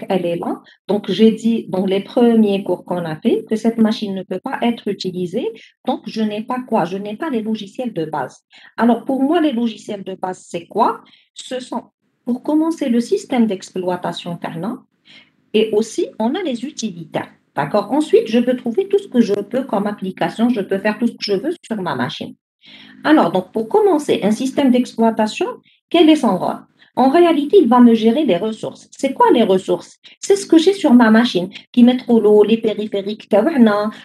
donc elle est là. Donc j'ai dit dans les premiers cours qu'on a fait que cette machine ne peut pas être utilisée tant que je n'ai pas quoi? Je n'ai pas les logiciels de base. Alors pour moi, les logiciels de base, c'est quoi? Ce sont, pour commencer, le système d'exploitation Carnot et aussi on a les utilitaires. D'accord? Ensuite, je peux trouver tout ce que je peux comme application, je peux faire tout ce que je veux sur ma machine. Alors, donc, pour commencer, un système d'exploitation, quel est son rôle? En réalité, il va me gérer les ressources. C'est quoi les ressources? C'est ce que j'ai sur ma machine, qui met trop l'eau, les périphériques,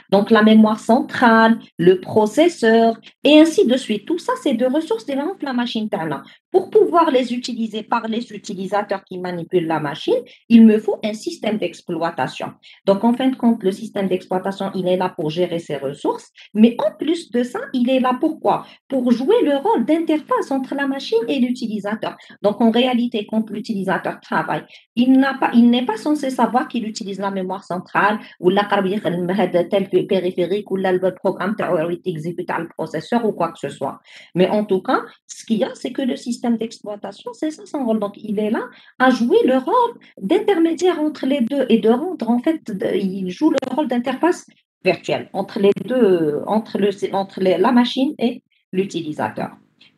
donc la mémoire centrale, le processeur, et ainsi de suite. Tout ça, c'est de ressources de la machine Tana. Pour pouvoir les utiliser par les utilisateurs qui manipulent la machine, il me faut un système d'exploitation. Donc, en fin de compte, le système d'exploitation, il est là pour gérer ses ressources, mais en plus de ça, il est là pour quoi? Pour jouer le rôle d'interface entre la machine et l'utilisateur. Donc, en réalité, quand l'utilisateur travaille, il n'est pas censé savoir qu'il utilise la mémoire centrale ou la tel périphérique ou le programme exécuté le processeur ou quoi que ce soit. Mais en tout cas, ce qu'il y a, c'est que le système d'exploitation, c'est ça son rôle. Donc, il est là à jouer le rôle d'intermédiaire entre les deux et de rendre, en fait, il joue le rôle d'interface virtuelle entre les deux, la machine et l'utilisateur.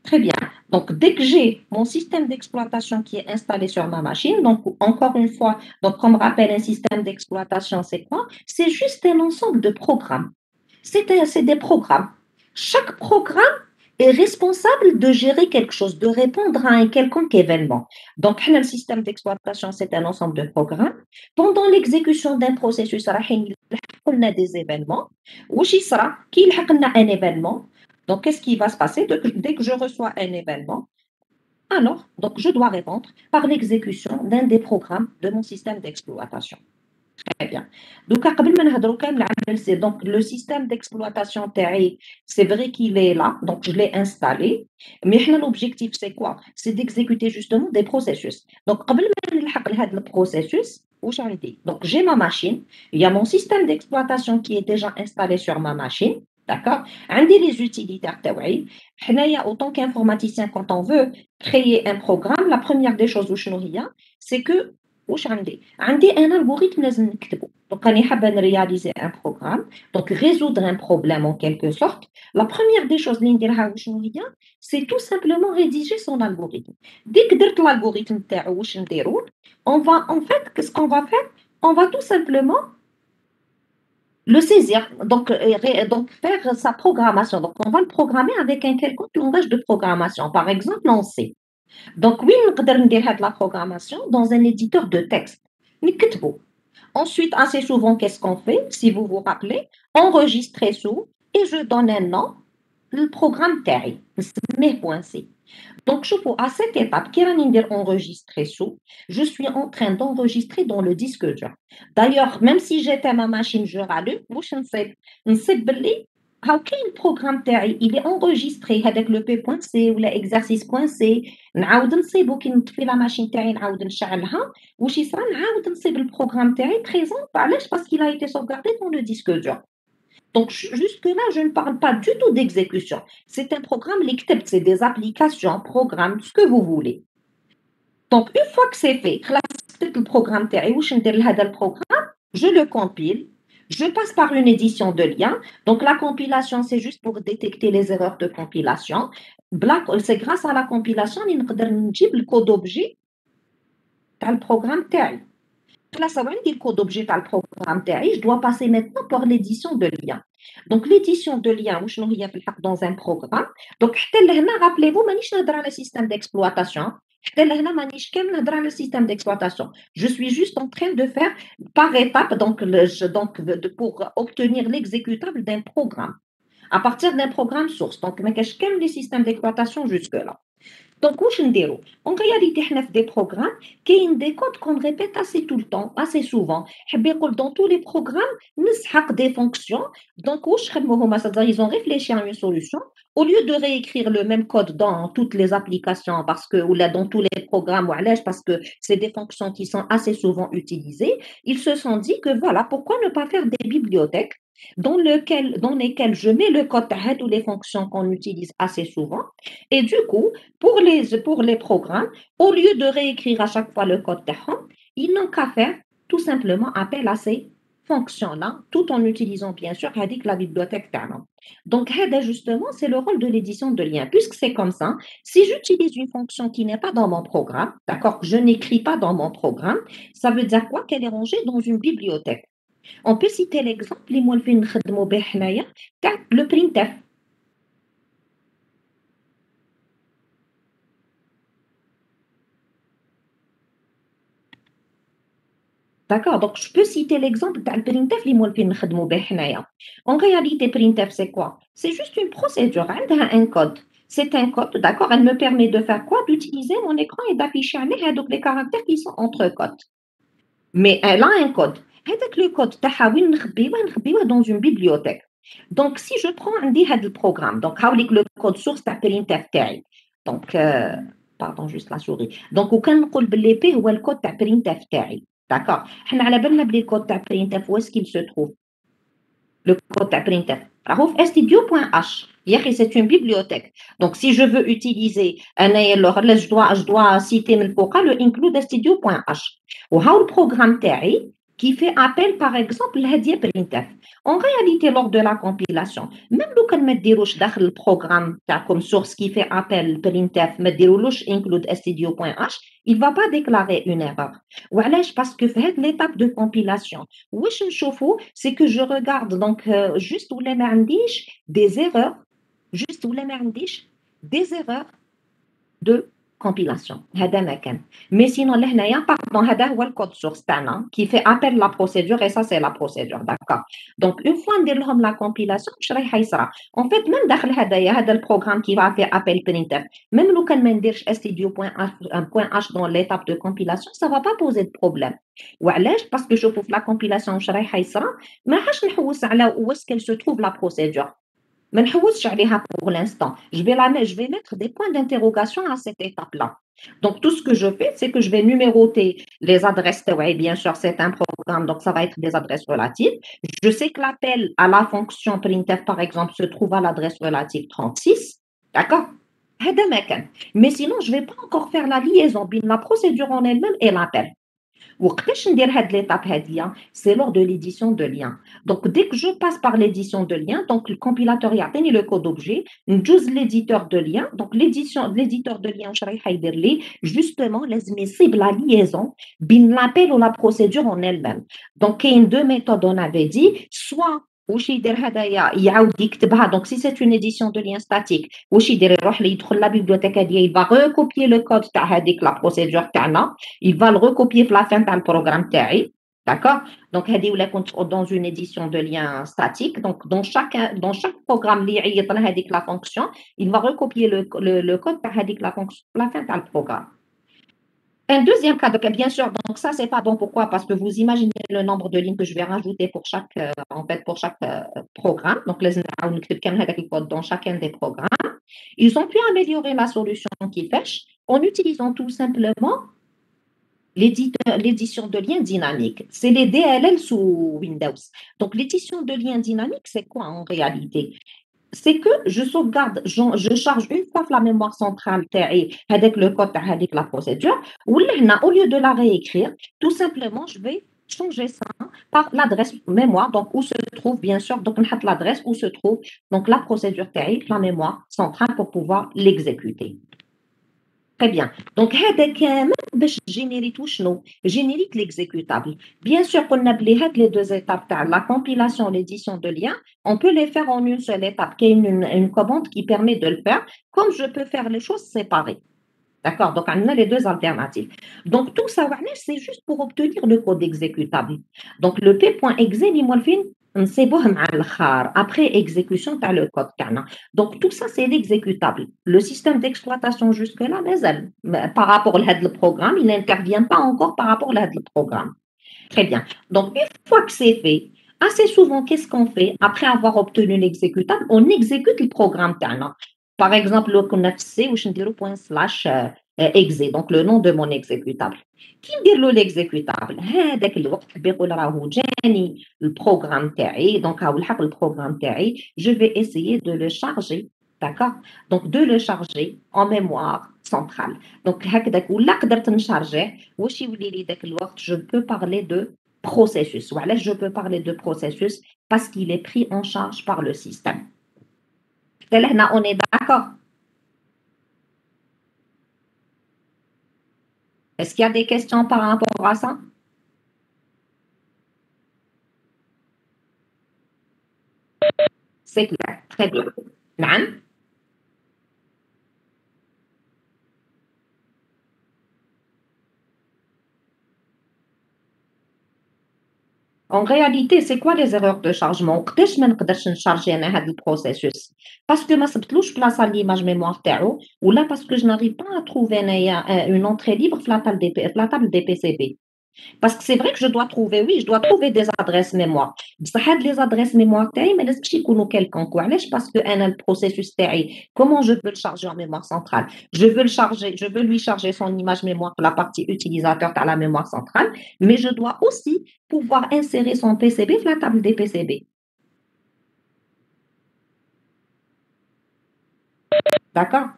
Très bien. Donc, dès que j'ai mon système d'exploitation qui est installé sur ma machine, donc encore une fois, donc comme rappelle un système d'exploitation, c'est quoi? C'est juste un ensemble de programmes. C'est des programmes. Chaque programme est responsable de gérer quelque chose, de répondre à un quelconque événement. Donc, le système d'exploitation, c'est un ensemble de programmes. Pendant l'exécution d'un processus, on a des événements. Qui sera un événement. Donc, qu'est-ce qui va se passer dès que je reçois un événement? Alors, donc, je dois répondre par l'exécution d'un des programmes de mon système d'exploitation. Très bien. Donc, donc, le système d'exploitation TRI, c'est vrai qu'il est là, donc je l'ai installé, mais l'objectif, c'est quoi? C'est d'exécuter justement des processus. Donc, le processus, donc j'ai ma machine, il y a mon système d'exploitation qui est déjà installé sur ma machine, d'accord? عندي les utilitaires تاوعي. حنايا autant qu'informaticien, quand on veut créer un programme, la première des choses c'est que واش عندي un algorithme لازم نكتبه. Donc راني حابه نرياليزي un programme, donc résoudre un problème en quelque sorte. La première des choses اللي نديرها وشنو هي? C'est tout simplement rédiger son algorithme. Dès que درت l'algorithme تاعو واش نديرو? On va en fait, qu'est-ce qu'on va faire? On va tout simplement le saisir, donc faire sa programmation. Donc on va le programmer avec un quelconque langage de programmation, par exemple en C. Donc oui, نقدر ندير هاد la programmation dans un éditeur de texte. نكتبو. Ensuite, assez souvent, qu'est-ce qu'on fait? Si vous vous rappelez, enregistrer sous et je donne un nom, le programme TERI, .c. Donc, je peux, à cette étape, qui va enregistrer sous, je suis en train d'enregistrer dans le disque dur. D'ailleurs, même si j'étais à ma machine, je rallume, je ne sais pas le programme TERI, il est enregistré avec le P.C ou l'exercice.c. نعاود نصيبو كي نطفي la machine تاعي نعاود نشعلها واش يصرى نعاود نصيب البروغرام تاعي présent علاش parce qu'il a été sauvegardé dans le disque dur. Donc jusque-là, je ne parle pas du tout d'exécution. C'est un programme lecteb, c'est des applications, programmes, ce que vous voulez. Donc une fois que c'est fait, le programme تاعي واش ندير لهذا البروغرام, je le compile, je passe par une édition de lien. Donc la compilation, c'est juste pour détecter les erreurs de compilation. C'est grâce à la compilation que نقدر نجيب le code objet dans le programme تاعي. Là, ça va dire le code objet dans le programme TAI, je dois passer maintenant par l'édition de lien. Donc, l'édition de lien, dans un programme. Donc, rappelez-vous, je suis dans le système d'exploitation. Le système d'exploitation. Je suis juste en train de faire par étape pour obtenir l'exécutable d'un programme à partir d'un programme source. Donc, je les systèmes d'exploitation jusque-là. Donc, en réalité, on a des programmes qui ont des codes qu'on répète assez tout le temps, assez souvent. Dans tous les programmes, nous avons des fonctions. Donc, ils ont réfléchi à une solution. Au lieu de réécrire le même code dans toutes les applications, ou là, dans tous les programmes, parce que c'est des fonctions qui sont assez souvent utilisées, ils se sont dit que voilà, pourquoi ne pas faire des bibliothèques dans lesquelles je mets le code ou les fonctions qu'on utilise assez souvent. Et du coup, pour les programmes, au lieu de réécrire à chaque fois le code ils n'ont qu'à faire tout simplement appel à ces fonctions-là, tout en utilisant bien sûr la bibliothèque تاعنا. Donc, justement, c'est le rôle de l'édition de lien. Puisque c'est comme ça, si j'utilise une fonction qui n'est pas dans mon programme, d'accord, je n'écris pas dans mon programme, ça veut dire quoi? Qu'elle est rangée dans une bibliothèque. On peut citer l'exemple اللي مولفين نخدموا به حنايا تاع le printf. D'accord, donc je peux citer l'exemple تاع الprintf اللي مولفين نخدموا به حنايا. En réalité, printf, c'est quoi? C'est juste une procédure, عندها un code. C'est un code, d'accord, elle me permet de faire quoi? D'utiliser mon écran et d'afficher عليه هذوك les caractères qui sont entre codes. Mais elle a un code. هذاك le code تاعها وين نخبيوه dans une bibliothèque. Donc si je prends عندي هذا البروغرام، donc هاوليك le code source تاع printf تاعي. Donc pardon juste la souris. Donc وكان نقول باللي بي هو الكود تاع printf تاعي. D'accord. حنا على بالنا بلي الكود تاع printf où est-ce qu'il se trouve? Le code تاع printf راهو في studio.h. C'est une bibliothèque. Donc si je veux utiliser je dois citer من فوقها le include studio.h. وهاو البروغرام تاعي qui fait appel par exemple لهذه printf. En réalité, lors de la compilation, même لو كان ما ديروش داخل البروغرام تاعكم source qui fait appel printf ما ديرولوش include studio.h, il va pas déclarer une erreur. وعلاش؟ parce que في هذه l'étape de compilation واش نشوفوا c'est que je regarde donc juste ولا ما عنديش des erreurs, juste ولا ما عنديش des erreurs de compilation. هذا ما كان. Mais sinon لهنايا pardon هذا هو الكود source تاعنا qui fait appel la procédure et ça c'est la procédure, d'accord. Donc une fois ندير لهم la compilation واش رايح يصرى؟ En fait même داخل هذا البروغرام qui va faire appel printf, même لو كان ما نديرش stdio.h dans l'étape de compilation, ça va pas poser de problème. وعلاش؟ parce que شوفوا في la compilation واش رايح يصرى؟ ما راحش نحوس على où est-ce qu'elle se trouve la procédure. ما نحوسش عليها pour l'instant. Je vais mettre des points d'interrogation à cette étape-là. Donc, tout ce que je fais, c'est que je vais numéroter les adresses. Oui, bien sûr, c'est un programme, donc ça va être des adresses relatives. Je sais que l'appel à la fonction printf, par exemple, se trouve à l'adresse relative 36. D'accord? Mais sinon, je ne vais pas encore faire la liaison entre la procédure en elle-même et l'appel. وقتاش ندير هاد l'étape هادية؟ C'est lors de l'édition de lien. Donc dès que je passe par l'édition de lien, donc le compilateur يعطيني le code objet, نجوز l'éditeur de lien. Donc l'éditeur de lien واش رايح يدير لي؟ Justement لازم يصيب la liaison بين l'appel ou la procédure en elle-même. Donc كاين deux méthodes on avait dit, soit واش يدير هدايا يعاود يكتبها. Donc si c'est une édition de lien statique واش يدير؟ يروح يدخل la bibliothèque هادية, il va recopier le code تاع هذيك la procédure تاعنا, il va le recopier في la fin تاع البروغرام تاعي. D'accord. Donc هذه ولا كنت dans une édition de lien statique. Donc dans chaque programme اللي يعيط لهذيك la fonction, il va recopier le code تاع هذيك la fonction la fin تاع البروغرام. Un deuxième cas, donc, bien sûr, donc ça, c'est pas bon. Pourquoi? Parce que vous imaginez le nombre de lignes que je vais rajouter pour chaque, pour chaque programme. Donc, les dans chacun des programmes. Ils ont pu améliorer la solution qui pêche en utilisant tout simplement l'édition de liens dynamiques. C'est les DLL sous Windows. Donc, l'édition de liens dynamiques, c'est quoi en réalité? C'est que je sauvegarde, je charge une fois la mémoire centrale avec le code avec la procédure, ou au lieu de la réécrire, tout simplement, je vais changer ça par l'adresse mémoire, donc où se trouve bien sûr, donc l'adresse où se trouve donc la procédure la mémoire centrale pour pouvoir l'exécuter. Très bien. Donc, générique l'exécutable. Bien sûr, qu'on a les deux étapes, la compilation, l'édition de liens, on peut les faire en une seule étape, qui est une commande qui permet de le faire, comme je peux faire les choses séparées. D'accord? Donc, on a les deux alternatives. Donc, tout ça, c'est juste pour obtenir le code exécutable. Donc, le p.exe, après exécution, tu as le code. Donc, tout ça, c'est l'exécutable. Le système d'exploitation jusque-là, mais par rapport au programme, il n'intervient pas encore par rapport au programme. Très bien. Donc, une fois que c'est fait, assez souvent, qu'est-ce qu'on fait? Après avoir obtenu l'exécutable, on exécute le programme. Par exemple, le .exe, donc le nom de mon exécutable. Qui me dit l'exécutable? Le programme تاعي, donc le programme تاعي, je vais essayer de le charger, d'accord? Donc de le charger en mémoire centrale. Donc هكذاك ولا قدرت نشارجيه واش يولي لي داك الوقت, je peux parler de processus. Voilà, je peux parler de processus parce qu'il est pris en charge par le système. Là, on est d'accord. Est-ce qu'il y a des questions par rapport à ça? C'est clair, très bien. نعم. En réalité, c'est quoi les erreurs de chargement? وقتاش ما نقدرش نشارجي انا هذا البروسيسوس؟ باسكو ما صبتلوش بلاصه ليماج ميموار تاعو ولا باسكو جو ناريف با ا تروفي انايا اون انتري ليبر في لا تable des في la table des PCB. Parce que c'est vrai que je dois trouver, oui, je dois trouver des adresses mémoire. بصح هاد les adresses mémoire تاعي ما لازمش يكونوا quelconque. وعلاش؟ parce que انا البروسيسوس تاعي comment je peux le charger en mémoire centrale? Je veux le charger, je veux lui charger son image mémoire pour la partie utilisateur dans la mémoire centrale, mais je dois aussi pouvoir insérer son PCB dans la table des PCB. D'accord?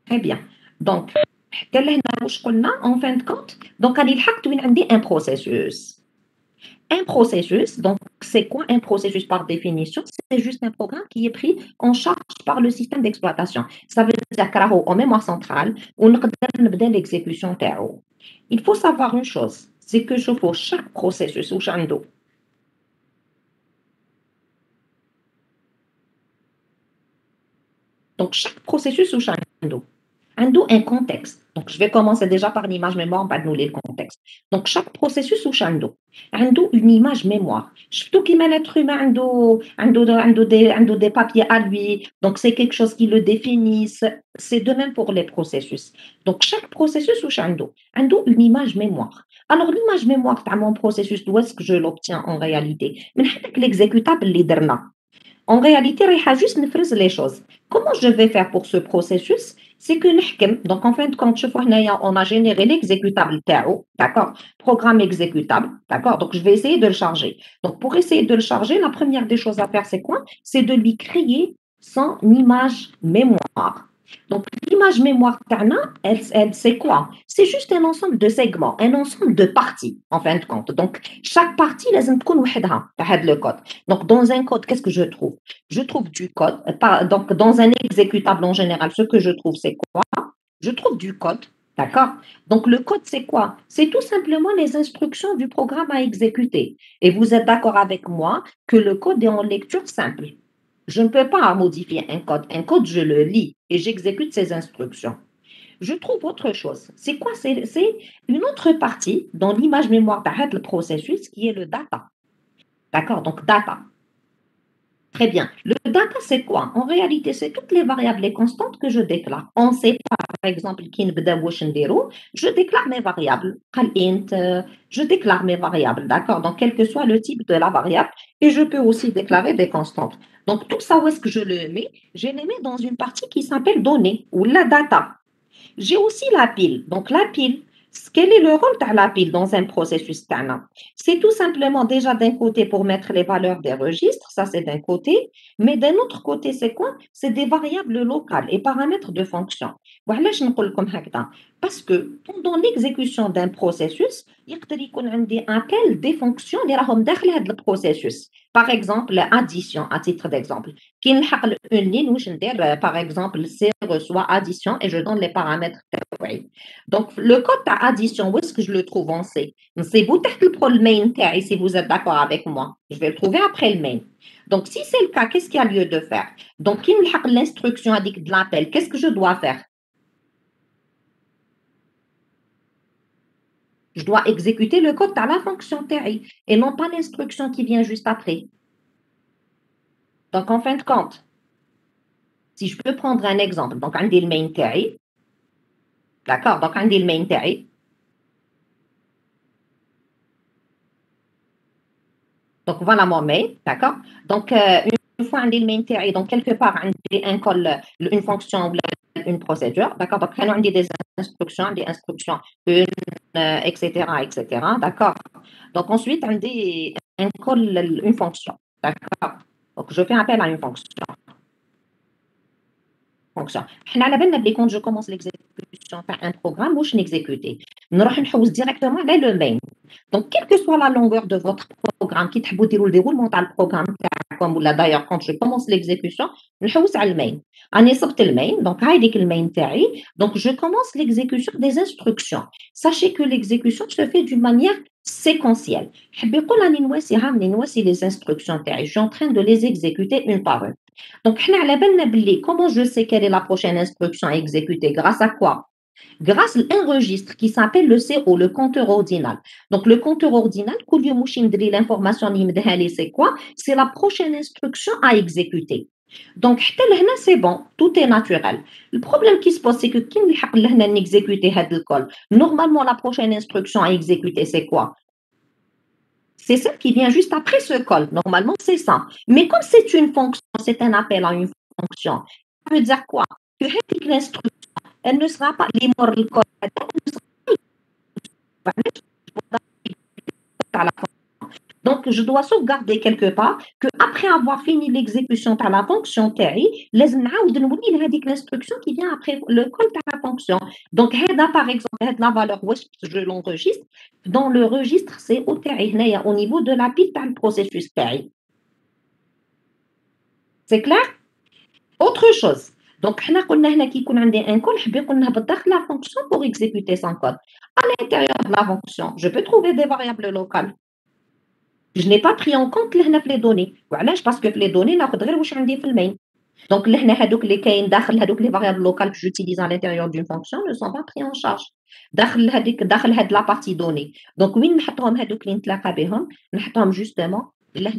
Très bien. Donc, حتى لهنا واش قلنا en fin de compte donc غادي لحقت وين عندي un processus. Un processus, donc c'est quoi un processus par définition? C'est juste un programme qui est pris en charge par le système d'exploitation. Ça veut dire qu'il en mémoire centrale ونقدر نبدا l'exécution تاعو. Il faut savoir une chose, c'est que شوفوا chaque processus واش عنده. Donc chaque processus واش عنده. عنده un contexte. Donc, je vais commencer déjà par l'image mémoire, on va nous le contexte. Donc, chaque processus ou عنده une image mémoire. Surtout qu'il un être humain عنده des papiers à lui. Donc, c'est quelque chose qui le définisse. C'est de même pour les processus. Donc, chaque processus ou عنده une image mémoire. Alors, l'image mémoire de mon processus, d'où est-ce que je l'obtiens en réalité? من l'exécutable اللي درنا. En réalité, رايحة juste نفرز les choses. Comment je vais faire pour ce processus? C'est que نحكم, donc en fin de compte, شوفوا هنايا, on a généré l'exécutable تاعو, d'accord? Programme exécutable, d'accord? Donc je vais essayer de le charger. Donc pour essayer de le charger, la première des choses à faire, c'est quoi? C'est de lui créer son image mémoire. Donc, l'image mémoire تاعنا, c'est quoi? C'est juste un ensemble de segments, un ensemble de parties, en fin de compte. Donc, chaque partie, لازم تكون وحدها في هذا le code. Donc, dans un code, qu'est-ce que je trouve? Je trouve du code. Donc, dans un exécutable en général, ce que je trouve, c'est quoi? Je trouve du code. D'accord? Donc, le code, c'est quoi? C'est tout simplement les instructions du programme à exécuter. Et vous êtes d'accord avec moi que le code est en lecture simple. Je ne peux pas modifier un code. Un code, je le lis et j'exécute ses instructions. Je trouve autre chose. C'est quoi? C'est une autre partie dans l'image mémoire de le processus qui est le data. D'accord? Donc, data. Très bien. Le data, c'est quoi? En réalité, c'est toutes les variables et constantes que je déclare. On sait pas, par exemple, je déclare mes variables. Je déclare mes variables, d'accord? Donc, quel que soit le type de la variable, et je peux aussi déclarer des constantes. Donc, tout ça, où est-ce que je le mets? Je les mets dans une partie qui s'appelle données ou la data. J'ai aussi la pile. Donc, la pile, quel est le rôle de la pile dans un processus TANA? C'est tout simplement déjà d'un côté pour mettre les valeurs des registres, ça c'est d'un côté, mais d'un autre côté, c'est quoi? C'est des variables locales et paramètres de fonction. Voilà, je نقول لكم هكذا. Parce que pendant l'exécution d'un processus, يقدر يكون عندي appel des fonctions اللي راهم داخل هذا البروسيسوس. Par exemple, addition, à titre d'exemple. كي نلحق une ligne واش ندير par exemple C reçoit addition et je donne les paramètres تاعي. Donc le code d'addition, où est-ce que je le trouve en C? C'est vous تحت le main تاعي si vous êtes d'accord avec moi. Je vais le trouver après le main. Donc si c'est le cas, qu'est-ce qu'il y a lieu de faire? Donc كي نلحق l'instruction هذيك de l'appel, qu'est-ce que je dois faire? Je dois exécuter le code dans la fonction TRI et non pas l'instruction qui vient juste après. Donc, en fin de compte, si je peux prendre un exemple, donc, on dit le main TRI, d'accord? Donc, on dit le main TRI. Donc, voilà mon main, d'accord? Donc, une fois on dit le main TRI, donc, quelque part, on dit un call, une fonction ou une procédure, d'accord? Donc, on dit des instructions, une, etc., etc., d'accord? Donc, ensuite, on dit un call, une fonction, d'accord? Donc, je fais appel à une fonction. fonction. حنا على بالنا بلي quand je commence l'exécution تاع un programme واش نيكزيكوتي نروح نحوس directement على le main. Donc, quelle que soit la longueur de votre programme, qui تحبوا ديروا le déroulement تاع الprogramme تاعكم ولا d'ailleurs quand je commence l'exécution, نحوس على المين. راني صبت المين donc هايديك المين تاعي donc je commence l'exécution des instructions. Sachez que l'exécution se fait d'une manière séquentielle. حب يقول راني نواسي les instructions تاعي. Je suis en train de les exécuter une par une. Donc حنا على بالنا باللي comment je sais quelle est la prochaine instruction à exécuter grâce à quoi? Grâce à un registre qui s'appelle le CO, le compteur ordinal. Donc, le compteur ordinal, l'information c'est quoi? C'est la prochaine instruction à exécuter. Donc, c'est bon, tout est naturel. Le problème qui se pose, c'est que qui nous exécuter le call? Normalement, la prochaine instruction à exécuter, c'est quoi? C'est celle qui vient juste après ce call. Normalement, c'est ça. Mais comme c'est une fonction, c'est un appel à une fonction, ça veut dire quoi? Que l'instruction elle ne sera pas libre le code. Donc, je dois sauvegarder quelque part qu'après avoir fini l'exécution de la fonction TI, l'instruction qui vient après le code de la fonction. Donc, par exemple, la valeur je l'enregistre. Dans le registre, c'est au niveau de la pile du processus TI. C'est clair? Autre chose. Donc, on a un call, la fonction pour exécuter son code. À l'intérieur de la fonction, je peux trouver des variables locales. Je n'ai pas pris en compte les données. Parce que les données, donc, les variables locales que j'utilise à l'intérieur d'une fonction ne sont pas prises en charge. La partie donnée. Donc, oui, nous justement la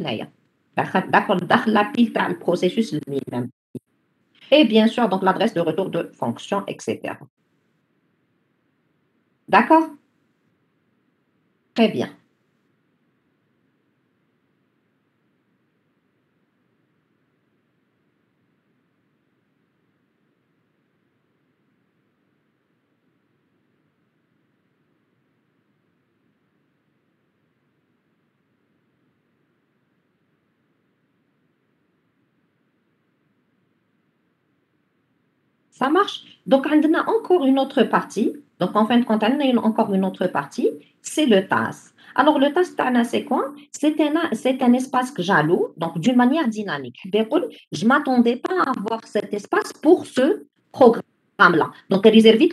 pile le processus lui-même. Et bien sûr, donc l'adresse de retour de fonction, etc. D'accord? Très bien. Ça marche. Donc, on a encore une autre partie. Donc, en fin de compte, on a encore une autre partie. C'est le TAS. Alors, le TAS, c'est quoi? C'est un espace que j'alloue, donc d'une manière dynamique. Je ne m'attendais pas à avoir cet espace pour ce programme-là. Donc, réservé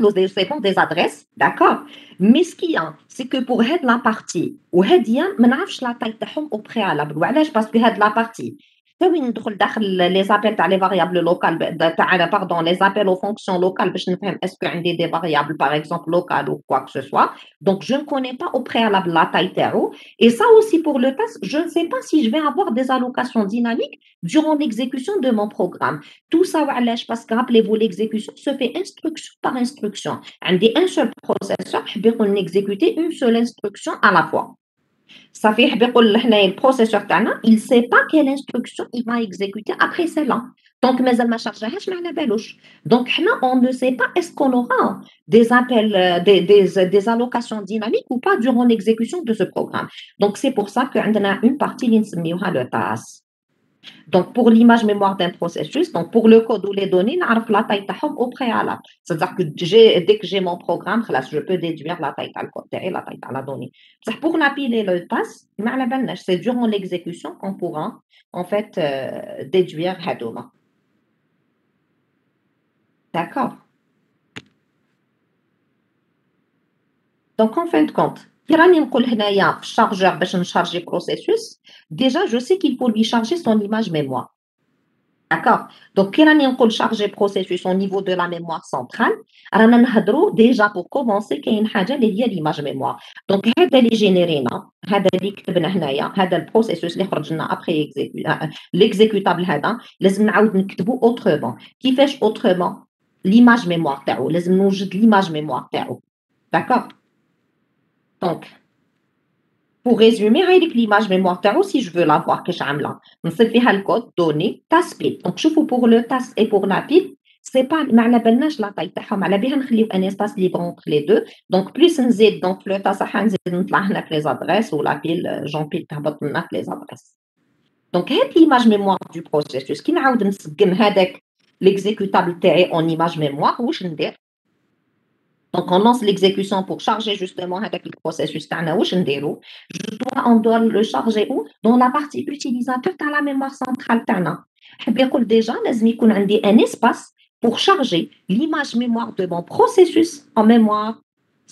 des adresses, d'accord? Mais ce qu'il y a, c'est que pour la partie, ou je ne sais pas la taille au préalable. Parce que la partie, les appels les variables locales, pardon, les appels aux fonctions locales, est-ce qu'il y a des variables, par exemple, locales ou quoi que ce soit. Donc, je ne connais pas au préalable la taille terreau. Et ça aussi pour le test, je ne sais pas si je vais avoir des allocations dynamiques durant l'exécution de mon programme. Tout ça, parce que rappelez-vous, l'exécution se fait instruction par instruction. Un seul processeur, on exécuter une seule instruction à la fois. Ça fait que le processeur il ne sait pas quelle instruction il va exécuter après celle-là. Donc, mais elle m'a chargé donc, on ne sait pas est-ce qu'on aura des appels, des allocations dynamiques ou pas durant l'exécution de ce programme. Donc, c'est pour ça qu'on a une partie qui le TAS. Donc, pour l'image mémoire d'un processus, donc pour le code ou les données, on la taille au préalable. C'est-à-dire que dès que j'ai mon programme, je peux déduire la taille de code et la taille de la donnée. Pour la pile et le task, c'est durant l'exécution qu'on pourra en fait déduire Hadouma. D'accord. Donc, en fin de compte, chargeur, charger processus. Déjà, je sais qu'il faut lui charger son image mémoire. D'accord. Donc, quand on charger processus au niveau de la mémoire centrale, déjà pour commencer, il y a l'image mémoire. Donc, هذا اللي جينيرينا هذا اللي كتبنا هنايا هذا البروسيسوس اللي خرجنا après l'exécutable هذا لازم نعاود نكتبو autrement. كيفاش autrement؟ l'image mémoire تاعو لازم نوجد l'image mémoire تاعو. D'accord. Donc, pour résumer, avec l'image mémoire tarot, si je veux l'avoir, que j'aime on se fait le code donné, task pile. Donc, je pour le task et pour la pile, c'est pas, mais la la taille على بها نخليو un espace libre entre les deux. Donc, plus نزيد donc le task نزيد نطلع هنا les adresses ou la pile, j'empile تهبط لنا les adresses. Donc, هاد l'image mémoire du processus كي نعاود نسقم هذاك l'exécutable تاعي en image mémoire واش ندير؟ Donc, on lance l'exécution pour charger justement avec le processus. On doit le charger où? Dans la partie utilisateur de la mémoire centrale. Déjà, il y a un espace pour charger l'image mémoire de mon processus en mémoire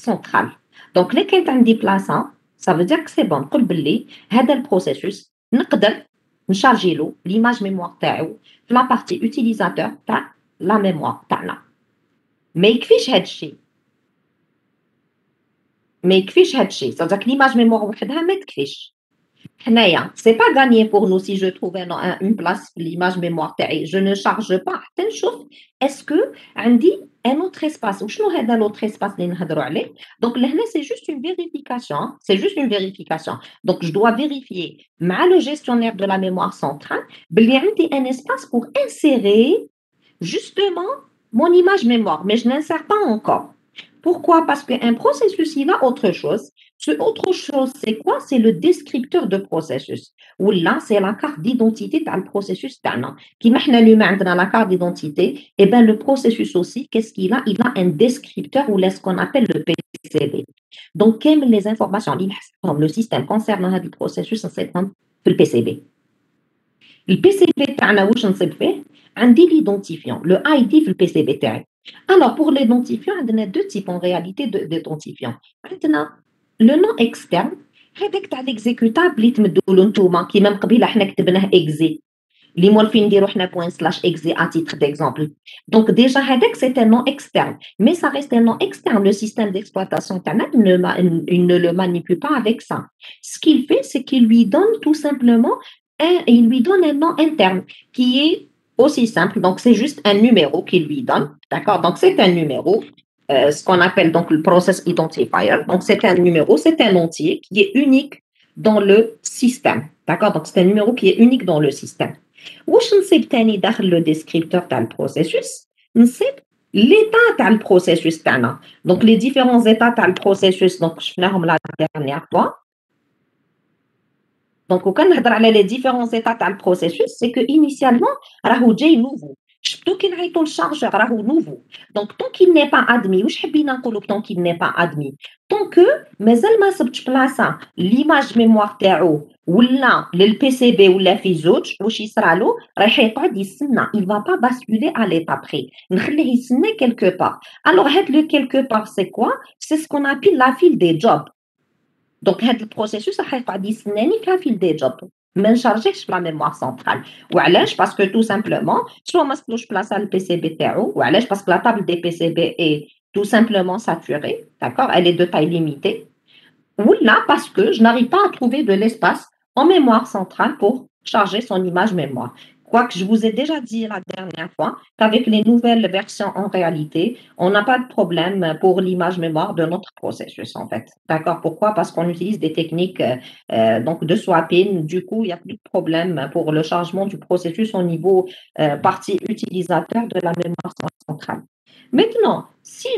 centrale. Donc, les qui ont déplacé, ça veut dire que c'est bon. Le processus, nous charger l'image mémoire de la partie utilisateur de la mémoire. Mais il y ما يكفيش هاد الشيء c'est-à-dire que l'image mémoire وحدها ما تكفيش حنايا c'est pas gagné pour nous si je trouve une place l'image mémoire تاعي je ne charge pas حتى نشوف est-ce que عندي un autre espace وشنو هذا l'autre espace اللي نهضروا عليه donc لهنا c'est juste une vérification c'est juste une vérification donc je dois vérifier مع le gestionnaire de la mémoire centrale بلي عندي un espace pour insérer justement mon image mémoire mais je n'insère pas encore. Pourquoi? Parce qu'un processus, il a autre chose. Ce autre chose, c'est quoi? C'est le descripteur de processus. Ou là, c'est la carte d'identité dans le processus. Qui l'humain dans la carte d'identité, et bien le processus aussi, qu'est-ce qu'il a? Il a un descripteur ou ce qu'on appelle le PCB. Donc, quelles les informations, comme le système concernant le processus, c'est le PCB. Le PCB, on dit l'identifiant, le ID le PCB. Alors, pour l'identifiant, on a deux types en réalité d'identifiants. Maintenant, le nom externe, c'est l'exécutable qui même كتبناه exe. اللي مولفين نديرو حنا ./exe à titre d'exemple. Donc déjà c'est un nom externe, mais ça reste un nom externe. Le système d'exploitation il ne le manipule pas avec ça. Ce qu'il fait, c'est qu'il lui donne tout simplement un nom interne qui est aussi simple. Donc c'est juste un numéro qu'il lui donne, d'accord? Donc c'est un numéro, ce qu'on appelle donc le process identifier. Donc c'est un numéro, c'est un entier qui est unique dans le système, d'accord? Donc c'est un numéro qui est unique dans le système. واش نصيب تاني داخل لو ديسكريبتور تاع البروسيسوس نصيب l'état تاع البروسيسوس تاعنا دونك لي ديفيرون ايتا تاع البروسيسوس دونك شفناهم لا ديرنيير فوا دونك وكان نهضر على لي ديفيرون ايتا تاع البروسيسوس سي كو انيسيالمون راهو جاي نوفو شفتو كي نعيطوا للشارجور راهو نوفو دونك طون كي ني با ادمي واش حبينا نقولوا طون كي ني با ادمي طون كو مازال ما صبتش بلاصه ليماج ميموار تاعو ولا للبي سي بي ولا في زوج واش يصرالو رايح يقعد يستنى il va pas basculer à l'étape après نخليه يستنى quelque part alors هاد لو quelque part c'est quoi c'est ce qu'on appelle la file des jobs donc هاد البروسيسوس راح يقعد يستناني في la file des jobs ما نشارجيش في la mémoire centrale وعلاش parce que tout simplement soit ما صبلوش بلاصه البي سي بي تاعو وعلاش parce que la table des PCB est tout simplement saturée d'accord elle est de taille limitée ou là parce que je n'arrive pas à trouver de l'espace en mémoire centrale pour charger son image mémoire. Quoique je vous ai déjà dit la dernière fois qu'avec les nouvelles versions en réalité, on n'a pas de problème pour l'image mémoire de notre processus en fait. D'accord? Pourquoi? Parce qu'on utilise des techniques donc de swapping. Du coup, il n'y a plus de problème pour le chargement du processus au niveau partie utilisateur de la mémoire centrale. Maintenant, si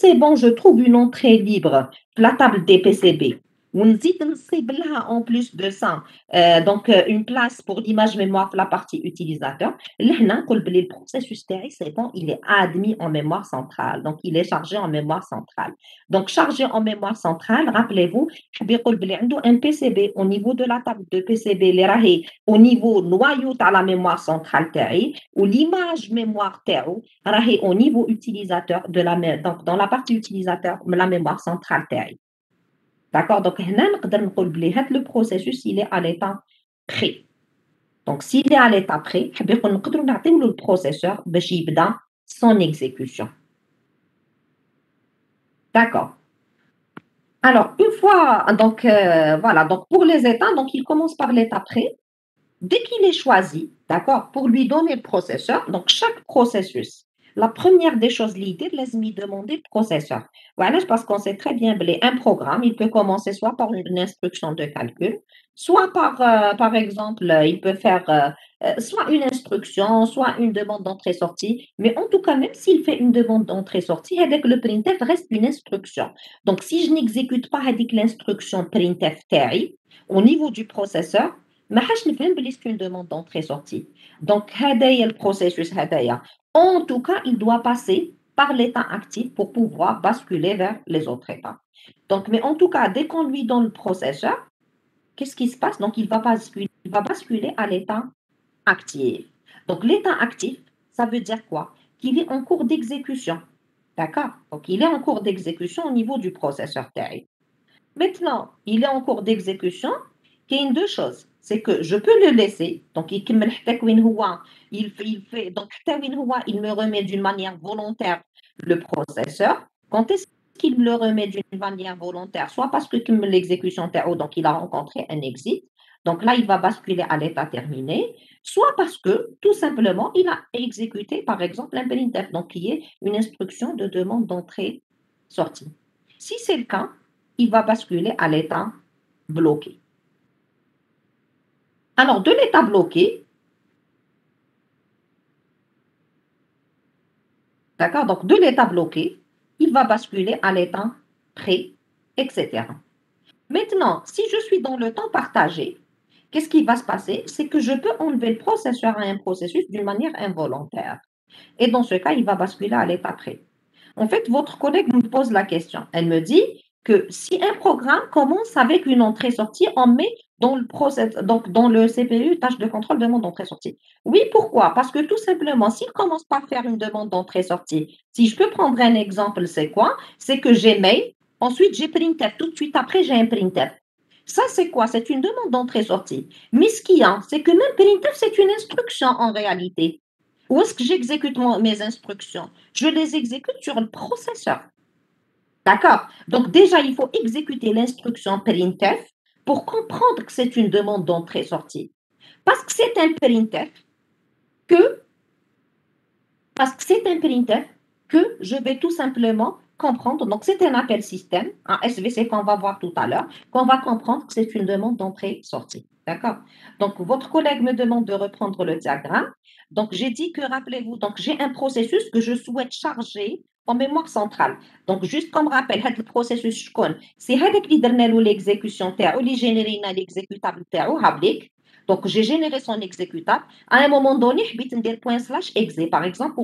c'est bon, je trouve une entrée libre, la table des PCB. ونزيد نصيب لها en plus de ça donc une place pour l'image mémoire la partie utilisateur لهنا نقول بلي البروسيسوس تاعي c'est bon il est admis en mémoire centrale donc il est chargé en mémoire centrale donc chargé en mémoire centrale rappelez-vous حاب يقول بلي عنده un PCB au niveau de la table de PCB اللي راهي au niveau noyau تاع la mémoire centrale تاعي و l'image mémoire تاعو راهي au niveau utilisateur de donc dans la partie utilisateur de la mémoire centrale تاعي. D'accord? Donc, le processus, il est à l'état prêt. Donc, s'il est à l'état prêt, on peut le processeur pour son exécution. D'accord. Alors, une fois, donc, voilà, donc pour les états, donc, il commence par l'état prêt. Dès qu'il est choisi, d'accord, pour lui donner le processeur, donc chaque processus, la première des choses, l'idée, laisse-moi demander le processeur. Voilà, parce qu'on sait très bien un programme, il peut commencer soit par une instruction de calcul, soit par exemple, il peut faire soit une instruction, soit une demande d'entrée-sortie. Mais en tout cas, même s'il fait une demande d'entrée-sortie, avec le printf reste une instruction. Donc, si je n'exécute pas avec l'instruction printf TRI, au niveau du processeur, ما حاش نفهم بلي c'est une demande d'entrée-sortie. Donc, هذايا le processus هذايا. En tout cas, il doit passer par l'état actif pour pouvoir basculer vers les autres états. Donc, mais en tout cas, dès qu'on lui donne le processeur, qu'est-ce qui se passe? Donc, il va basculer à l'état actif. Donc, l'état actif, ça veut dire quoi? Qu'il est en cours d'exécution. D'accord? Donc, il est en cours d'exécution au niveau du processeur TI. Maintenant, il est en cours d'exécution. Il y a deux choses. C'est que je peux le laisser. Donc, il fait, donc, il me remet d'une manière volontaire le processeur. Quand est-ce qu'il me le remet d'une manière volontaire? Soit parce que l'exécution TO, donc il a rencontré un exit. Donc là, il va basculer à l'état terminé. Soit parce que, tout simplement, il a exécuté, par exemple, un printf, donc qui est une instruction de demande d'entrée-sortie. Si c'est le cas, il va basculer à l'état bloqué. Alors, de l'état bloqué, d'accord, donc de l'état bloqué, il va basculer à l'état prêt, etc. Maintenant, si je suis dans le temps partagé, qu'est-ce qui va se passer? C'est que je peux enlever le processeur à un processus d'une manière involontaire. Et dans ce cas, il va basculer à l'état prêt. En fait, votre collègue me pose la question. Elle me dit que si un programme commence avec une entrée-sortie, on met dans le process, donc dans le CPU, tâche de contrôle demande d'entrée-sortie. Oui, pourquoi? Parce que tout simplement, s'il commence par faire une demande d'entrée-sortie, si je peux prendre un exemple, c'est quoi? C'est que j'ai mail, ensuite j'ai printf, tout de suite après j'ai un printf. Ça, c'est quoi? C'est une demande d'entrée-sortie. Mais ce qu'il y a, c'est que même printf, c'est une instruction en réalité. Où est-ce que j'exécute mes instructions? Je les exécute sur le processeur. D'accord? Donc déjà, il faut exécuter l'instruction printf pour comprendre que c'est une demande d'entrée-sortie. Parce que c'est un printf que, parce que c'est un printf que je vais tout simplement comprendre. Donc c'est un appel système, un SVC qu'on va voir tout à l'heure, qu'on va comprendre que c'est une demande d'entrée-sortie. D'accord? Donc votre collègue me demande de reprendre le diagramme. Donc j'ai dit que, rappelez-vous, donc j'ai un processus que je souhaite charger en mémoire centrale. Donc juste comme rappel, le processus c'est l'exécution اللي généré l'exécutable تاعو هابليك. Donc j'ai généré son exécutable. À un moment donné, je vais dire ./exe par exemple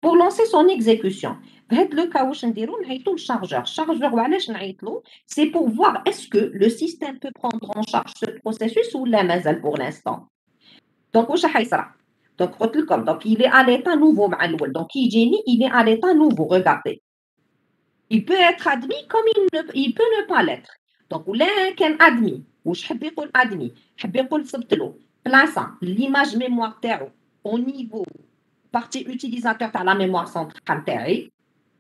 pour lancer son exécution. Dans le cas où je vais le chargeur. Chargeur, c'est pour voir est-ce que le système peut prendre en charge ce processus ou la mazal pour l'instant. Donc, donc, il est à l'état nouveau. Donc, il est à l'état nouveau. Regardez. Il peut être admis comme il peut ne pas l'être. Donc, là, qu'un admis, ou je vais dire admis, je vais dire plaçant l'image mémoire terre au niveau partie utilisateur de la mémoire centrale terre.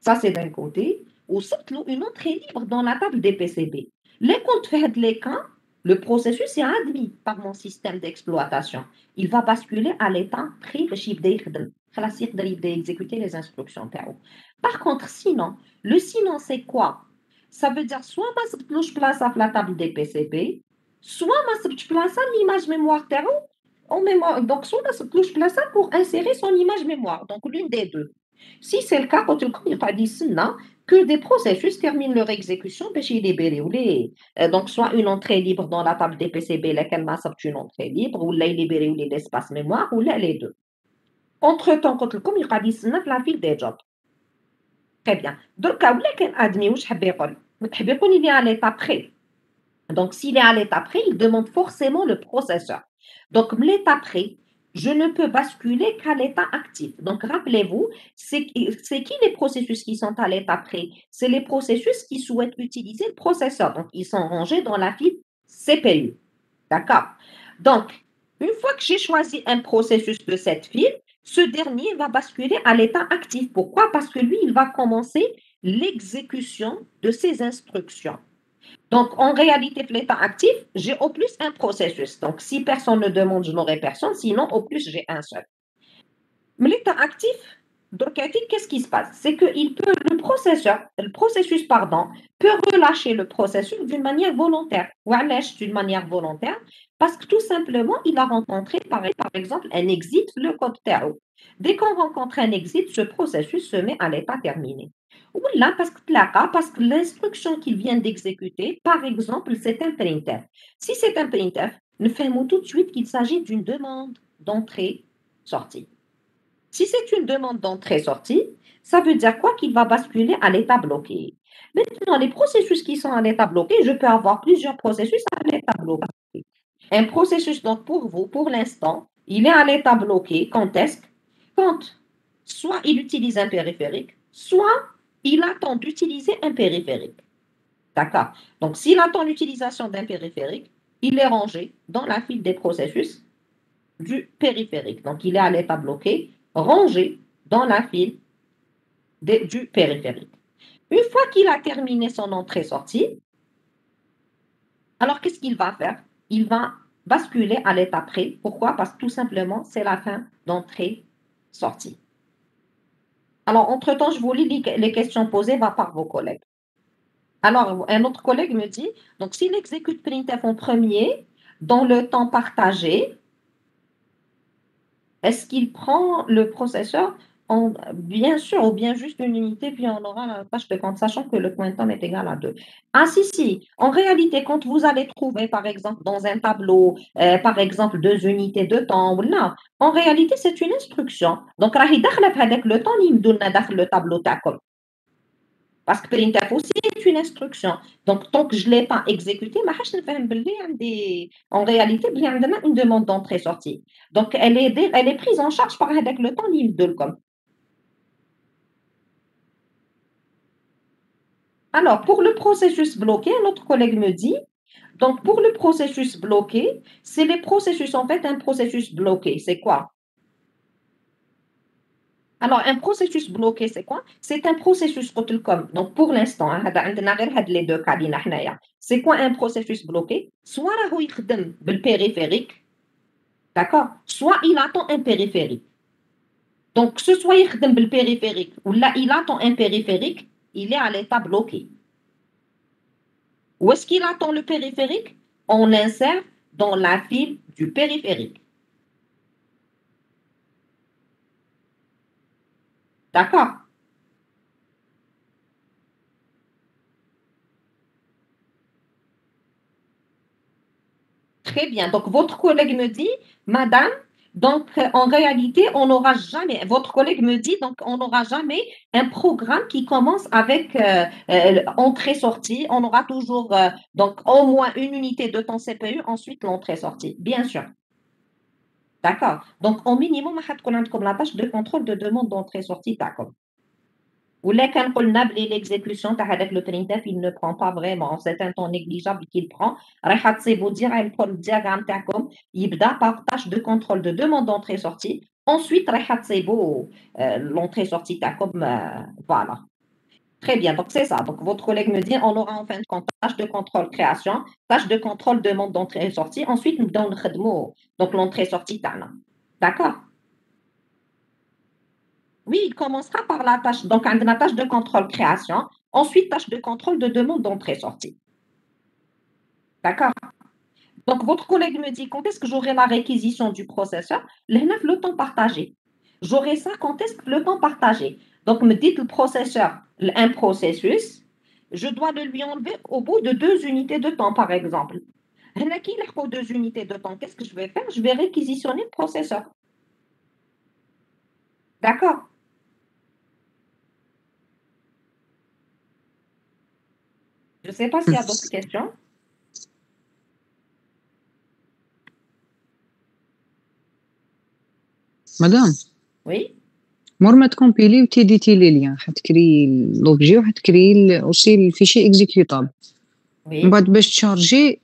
Ça, c'est d'un côté. Ou surtout une entrée libre dans la table des PCB. Les comptes faits les cas, le processus est admis par mon système d'exploitation. Il va basculer à l'état prêt le chiffre d'exécuter les instructions. Par contre, sinon, le sinon, c'est quoi? Ça veut dire soit je place à la table des PCB, soit je place à l'image mémoire en mémoire. Donc, soit je place pour insérer son image mémoire. Donc, l'une des deux. Si c'est le cas, quand il va dire que des processus terminent leur exécution, donc soit une entrée libre dans la table des PCB, laquelle m'a une entrée libre, ou libérer l'espace mémoire, ou les deux. Entre-temps, quand il va dire la file des jobs. Très bien. Donc, il est à l'état prêt. Donc, s'il est à l'état prêt, il demande forcément le processeur. Donc, l'état prêt, je ne peux basculer qu'à l'état actif. Donc, rappelez-vous, c'est qui les processus qui sont à l'état prêt? C'est les processus qui souhaitent utiliser le processeur. Donc, ils sont rangés dans la file CPU. D'accord? Donc, une fois que j'ai choisi un processus de cette file, ce dernier va basculer à l'état actif. Pourquoi? Parce que lui, il va commencer l'exécution de ses instructions. Donc, en réalité, l'état actif, j'ai au plus un processus. Donc, si personne ne demande, je n'aurai personne. Sinon, au plus, j'ai un seul. Mais l'état actif, donc, qu'est-ce qui se passe? C'est que le processus, peut relâcher le processus d'une manière volontaire. Ou d'une manière volontaire, parce que tout simplement, il a rencontré, par exemple, un exit, le code TAO. Dès qu'on rencontre un exit, ce processus se met à l'état terminé. Ou là, parce que l'instruction qu'il vient d'exécuter, par exemple, c'est un printf. Si c'est un printf, nous faisons tout de suite qu'il s'agit d'une demande d'entrée-sortie. Si c'est une demande d'entrée-sortie, Ça veut dire quoi? Qu'il va basculer à l'état bloqué. Maintenant, les processus qui sont à l'état bloqué, je peux avoir plusieurs processus à l'état bloqué. Un processus, donc pour vous, pour l'instant, il est à l'état bloqué. Quand est-ce? Quand soit il utilise un périphérique, soit il attend d'utiliser un périphérique. D'accord? Donc, s'il attend l'utilisation d'un périphérique, il est rangé dans la file des processus du périphérique. Donc, il est à l'état bloqué, rangé dans la file du périphérique. Une fois qu'il a terminé son entrée-sortie, alors qu'est-ce qu'il va faire? Il va basculer à l'état prêt. Pourquoi? Parce que tout simplement, c'est la fin d'entrée-sortie. Alors, entre-temps, je vous lis les questions posées par vos collègues. Alors, un autre collègue me dit, donc s'il exécute printf en premier, dans le temps partagé, est-ce qu'il prend le processeur en, bien sûr, ou bien juste une unité, puis on aura la tâche de compte, sachant que le quantum est égal à 2. Ah si, si, en réalité, quand vous allez trouver, par exemple, dans un tableau, par exemple, 2 unités de temps, ou là, en réalité, c'est une instruction. Donc, راهي داخلة في هذاك le temps اللي يبدو لنا داخل le tableau تاعكم. Parce que printf aussi est une instruction. Donc, tant que je ne l'ai pas exécuté, en réalité, il y a une demande d'entrée-sortie. Donc, elle est prise en charge par avec le temps libre de l'com. Alors, pour le processus bloqué, notre collègue me dit, donc pour le processus bloqué, c'est les processus, en fait, un processus bloqué. C'est quoi? Alors, un processus bloqué, c'est quoi? C'est un processus comme. Donc, pour l'instant, les deux cas. C'est quoi un processus bloqué? Soit le périphérique, d'accord? Soit il attend un périphérique. Donc, ce soit le périphérique ou là, il attend un périphérique, il est à l'état bloqué. Où est-ce qu'il attend le périphérique? On l'insère dans la file du périphérique. D'accord? Très bien. Donc, votre collègue me dit, madame, donc en réalité, on n'aura jamais, votre collègue me dit, donc on n'aura jamais un programme qui commence avec entrée-sortie. On aura toujours donc au moins une unité de temps CPU, ensuite l'entrée-sortie. Bien sûr. D'accord. Donc, au minimum, on a comme la tâche de contrôle de demande d'entrée-sortie. D'accord. Ou là, quand on a l'exécution avec le printf, il ne prend pas vraiment. C'est un temps négligeable qu'il prend. C'est vous dire le diagramme تاعكم يبدا par tâche de contrôle de demande d'entrée-sortie. Ensuite, c'est l'entrée-sortie تاعكم, voilà. Très bien, donc c'est ça. Donc votre collègue me dit, on aura en fin de compte tâche de contrôle création, tâche de contrôle demande d'entrée-sortie. Ensuite, nous donnons donc l'entrée-sortie تاعنا. D'accord? Oui, il commencera par la tâche. Donc, la tâche de contrôle création, ensuite tâche de contrôle de demande d'entrée-sortie. D'accord? Donc, votre collègue me dit quand est-ce que j'aurai la réquisition du processeur? Le temps partagé. J'aurai ça quand est-ce que le temps partagé? Donc, me dites le processeur, un processus, je dois le lui enlever au bout de 2 unités de temps, par exemple. Qui il 2 unités de temps? Qu'est-ce que je vais faire? Je vais réquisitionner le processeur. D'accord? Je ne sais pas s'il y a d'autres questions. مدام Oui. مور ما تكومبيلي وتيديتي لي ليان حتكري لوبجي وحتكري اوسي الفيشي اكزيكيوتابل من Oui. بعد باش تشارجي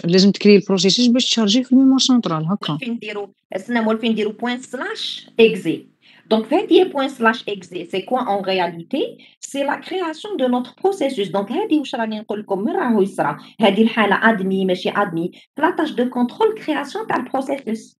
لازم تكري البروسيسور باش تشارجي في الميموار سنترال هكا. فين نديرو استنى فين نديرو ./exe. Donc, fait ./exe, c'est quoi en réalité? C'est la création de notre processus. Donc, هذه واش راني نقول لكم من راهو يصرى هذه الحالة admis ماشي admis la tâche de contrôle création تاع البروسيسوس.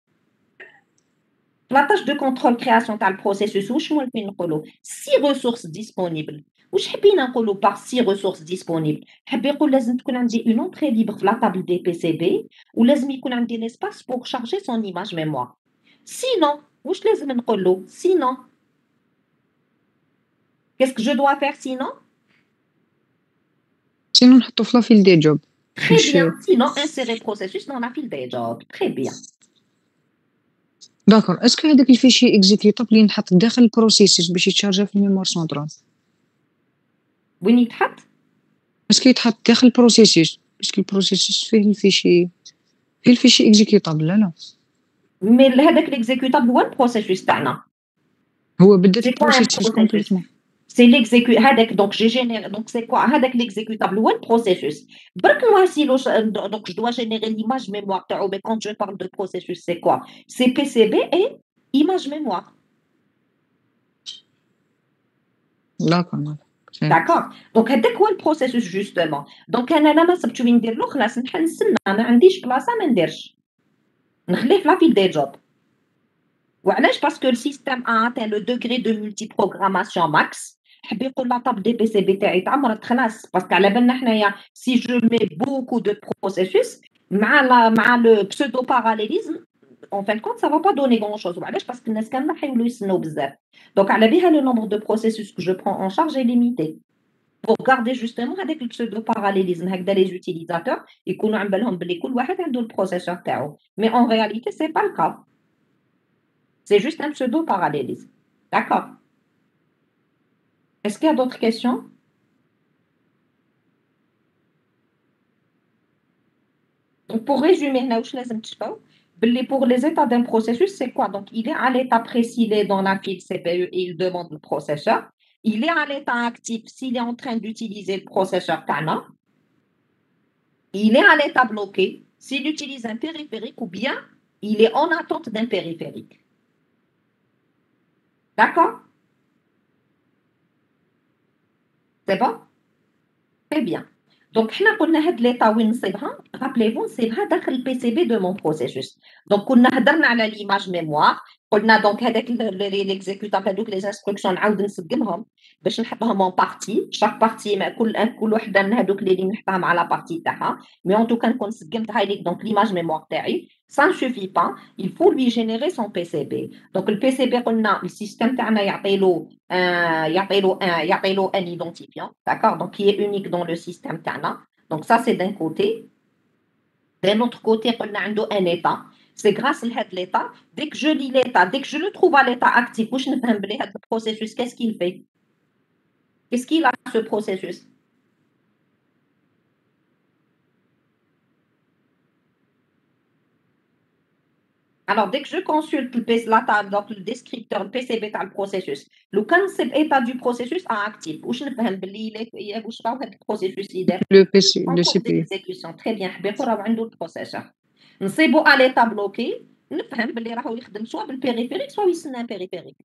La tâche de contrôle création تاع البروسيسوس واش مولفين نقولوا 6 ressources disponibles. واش حابين نقولوا par 6 ressources disponibles؟ حاب يقول لازم تكون عندي une entrée libre في la table des PCB ولازم يكون عندي l'espace pour charger son image mémoire. Sinon, واش لازم نقول له sinon qu'est-ce que je dois faire sinon? سينو نحطو في لافيل دي جوب. Très bien. Sinon, insérer processus dans la file des jobs. Très bien. داكور، اسكو هذاك الفيشي اكزيكيوتابل ينحط داخل البروسيسور باش يتشارجا في الميموار سونترال؟ وين يتحط؟ اسكو يتحط داخل البروسيسور؟ باسكو البروسيسور فيه الفيشي اكزيكيوتابل لا؟ مي هذاك ليكزيكوتابل هو البروسيسوس تاعنا. هو بالذات سي كوا ان البروسيسور بروسيسوس؟ كومبليتمون. سي ليكزيكو هذاك دونك جي جينير دونك سي كوا هذاك ليكزيكوتابل هو البروسيسوس. برك moi si donc je dois générer l'image mémoire تاعو. mais quand je parle de processus c'est quoi? C'est PCB et image mémoire. داكور فهمت. D'accord. Donc هذاك هو البروسيسوس جوستومون. دونك انا ما صبت وين ندير له خلاص نسنى ما عنديش بلاصه ما نديرش نخليه في لافيل دي جوب. وعلاش؟ باسكو السيستم ا atteint le degré de multiprogrammation max. حب يقول لا طاب دي بي سي بي تاعي تعمرت خلاص. باسكو على بالنا حنايا سي جو مي بوكو دو بروسيسوس مع لو بسودو باراليليزم en fin de compte ça va pas donner grand chose. وعلاش؟ باسكو الناس كامله حيولوا يسناو بزاف. دونك على بها le nombre de processus que je prends en charge est limité pour garder justement هذاك البسودو باراليليزم. هكذا les utilisateurs يكونوا عم بالهم بلي كل واحد عنده البروسيسور تاعو. mais en réalité c'est pas le cas. C'est juste un pseudo-parallélisme. D'accord. Est-ce qu'il y a d'autres questions? Donc, pour résumer, pour les états d'un processus, c'est quoi? Donc, il est à l'état précis, il est dans la file CPU et il demande le processeur. Il est à l'état actif s'il est en train d'utiliser le processeur TANA. Il est à l'état bloqué s'il utilise un périphérique ou bien il est en attente d'un périphérique. D'accord? C'est bon? Très bien. Donc, حنا قلنا هاد ليطا وين نصيبها؟ rappelez-vous نصيبها داخل البي سي بي دو مون بروسيسوس. دونك كنا هضرنا على ليماج ميموار. قلنا دونك هذاك ليكزيكوتابل هذوك لي انستركسيون نعاود نسقمهم باش نحطهم اون بارتي. شاك بارتي مع كل وحده من هذوك اللي نحطهم على بارتي تاعها. مي اون توكا نكون سقمتها ليك. دونك ليماج ميموار تاعي ça ne suffit pas, il faut lui générer son PCB. Donc le PCB قلنا السيستم تاعنا يعطيلو un identifiant, d'accord, donc qui est unique dans le système تاعنا. Donc ça c'est d'un côté. D'un autre côté قلنا عنده un état. C'est grâce à cet état, dès que je lis l'état, dès que je le trouve à l'état actif, واش نفهم بلي هذا البروسيسوس qu'est-ce qu'il fait? Qu'est-ce qu'il a ce processus? Alors, dès que je consulte le donc le descripteur, le PCB تاع البروسيسوس، لو كان نصيب état du processus à actif، واش نفهم بلي واش راهو هذا البروسيسوس يدير؟ لو بي سي en لو cours سي بي. d'exécution. Très bien. حبيبو راهو عنده البروسيسور. نصيبو à l'état bloqué، نفهم بلي راهو يخدم سوا بالبيريفيريك سوا يسنى ان بيريفيريك.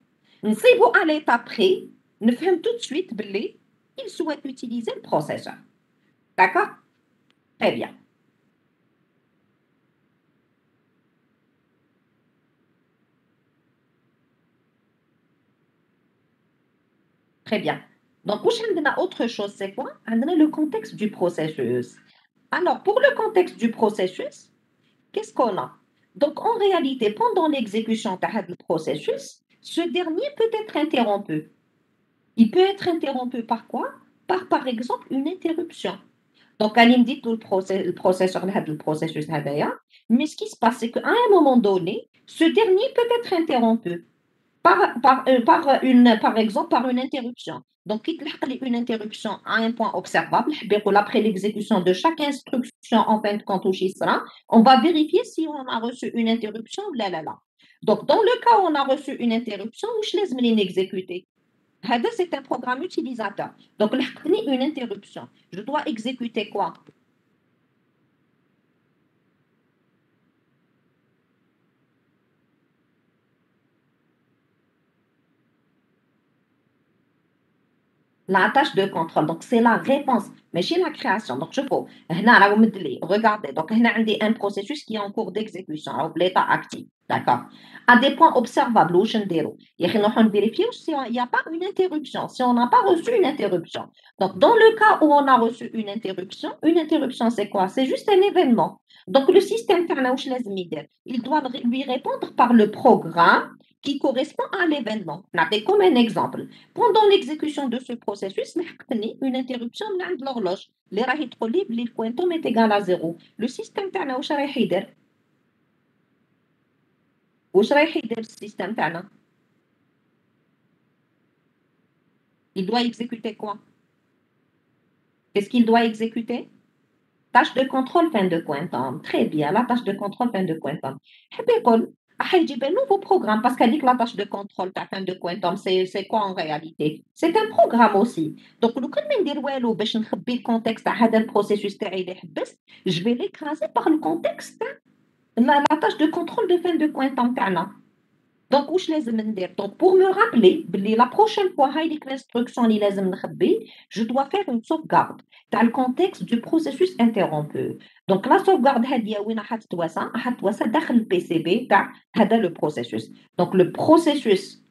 نصيبو à l'état prêt، نفهم tout de suite بلي il souhaite utiliser le processeur. D'accord? Très bien. Très bien. Donc, on a autre chose, c'est quoi? On a le contexte du processus. Alors, pour le contexte du processus, qu'est-ce qu'on a? Donc, en réalité, pendant l'exécution du processus, ce dernier peut être interrompu. Il peut être interrompu par quoi? Par exemple, une interruption. Donc, elle me dit tout le processeur, le processus, mais ce qui se passe, c'est qu'à un moment donné, ce dernier peut être interrompu. Par exemple, par une interruption. Donc, une interruption à un point observable, après l'exécution de chaque instruction en fin de compte, on va vérifier si on a reçu une interruption ou là. Donc, dans le cas où on a reçu une interruption, je laisse l'exécuter. C'est un programme utilisateur. Donc, une interruption. Je dois exécuter quoi? La tâche de contrôle. Donc, c'est la réponse. Mais chez la création. Donc, je peux. Regardez. Donc, on a un processus qui est en cours d'exécution. L'état actif. D'accord. À des points observables. Où je ne vérifier s'il n'y a pas une interruption. Si on n'a pas reçu une interruption. Donc, dans le cas où on a reçu une interruption, c'est quoi? C'est juste un événement. Donc, le système, il doit lui répondre par le programme qui correspond à l'événement. Comme un exemple. Pendant l'exécution de ce processus, une interruption de l'horloge. Le pointum est égal à 0. Le système تاعنا واش راح يدير؟ واش رايح يدير السيستم تاعنا؟ Il doit exécuter quoi? Qu'est-ce qu'il doit exécuter? Tâche de contrôle fin de quantum. Très bien, la tâche de contrôle fin de quantum. حب يقول حيجيب un nouveau programme parce qu'elle dit que la tâche de contrôle تاع fin de quantum c'est quoi en réalité? C'est un programme aussi. Donc لو كان ما ندير والو باش نخبي الكونتكست تاع هذا البروسيسوس تاعي اللي حبست je vais l'écraser par le contexte تاع la tâche de contrôle de fin de quantum تاعنا. Donc واش لازم ندير؟ Donc pour me rappeler بلي la prochaine fois هاي ديك l'instruction اللي لازم نخبي je dois faire une sauvegarde تاع le contexte du processus interrompu. Donc la sauvegarde هادية وين راح تتواسى داخل البي سي بي تاع هذا le processus. Donc le processus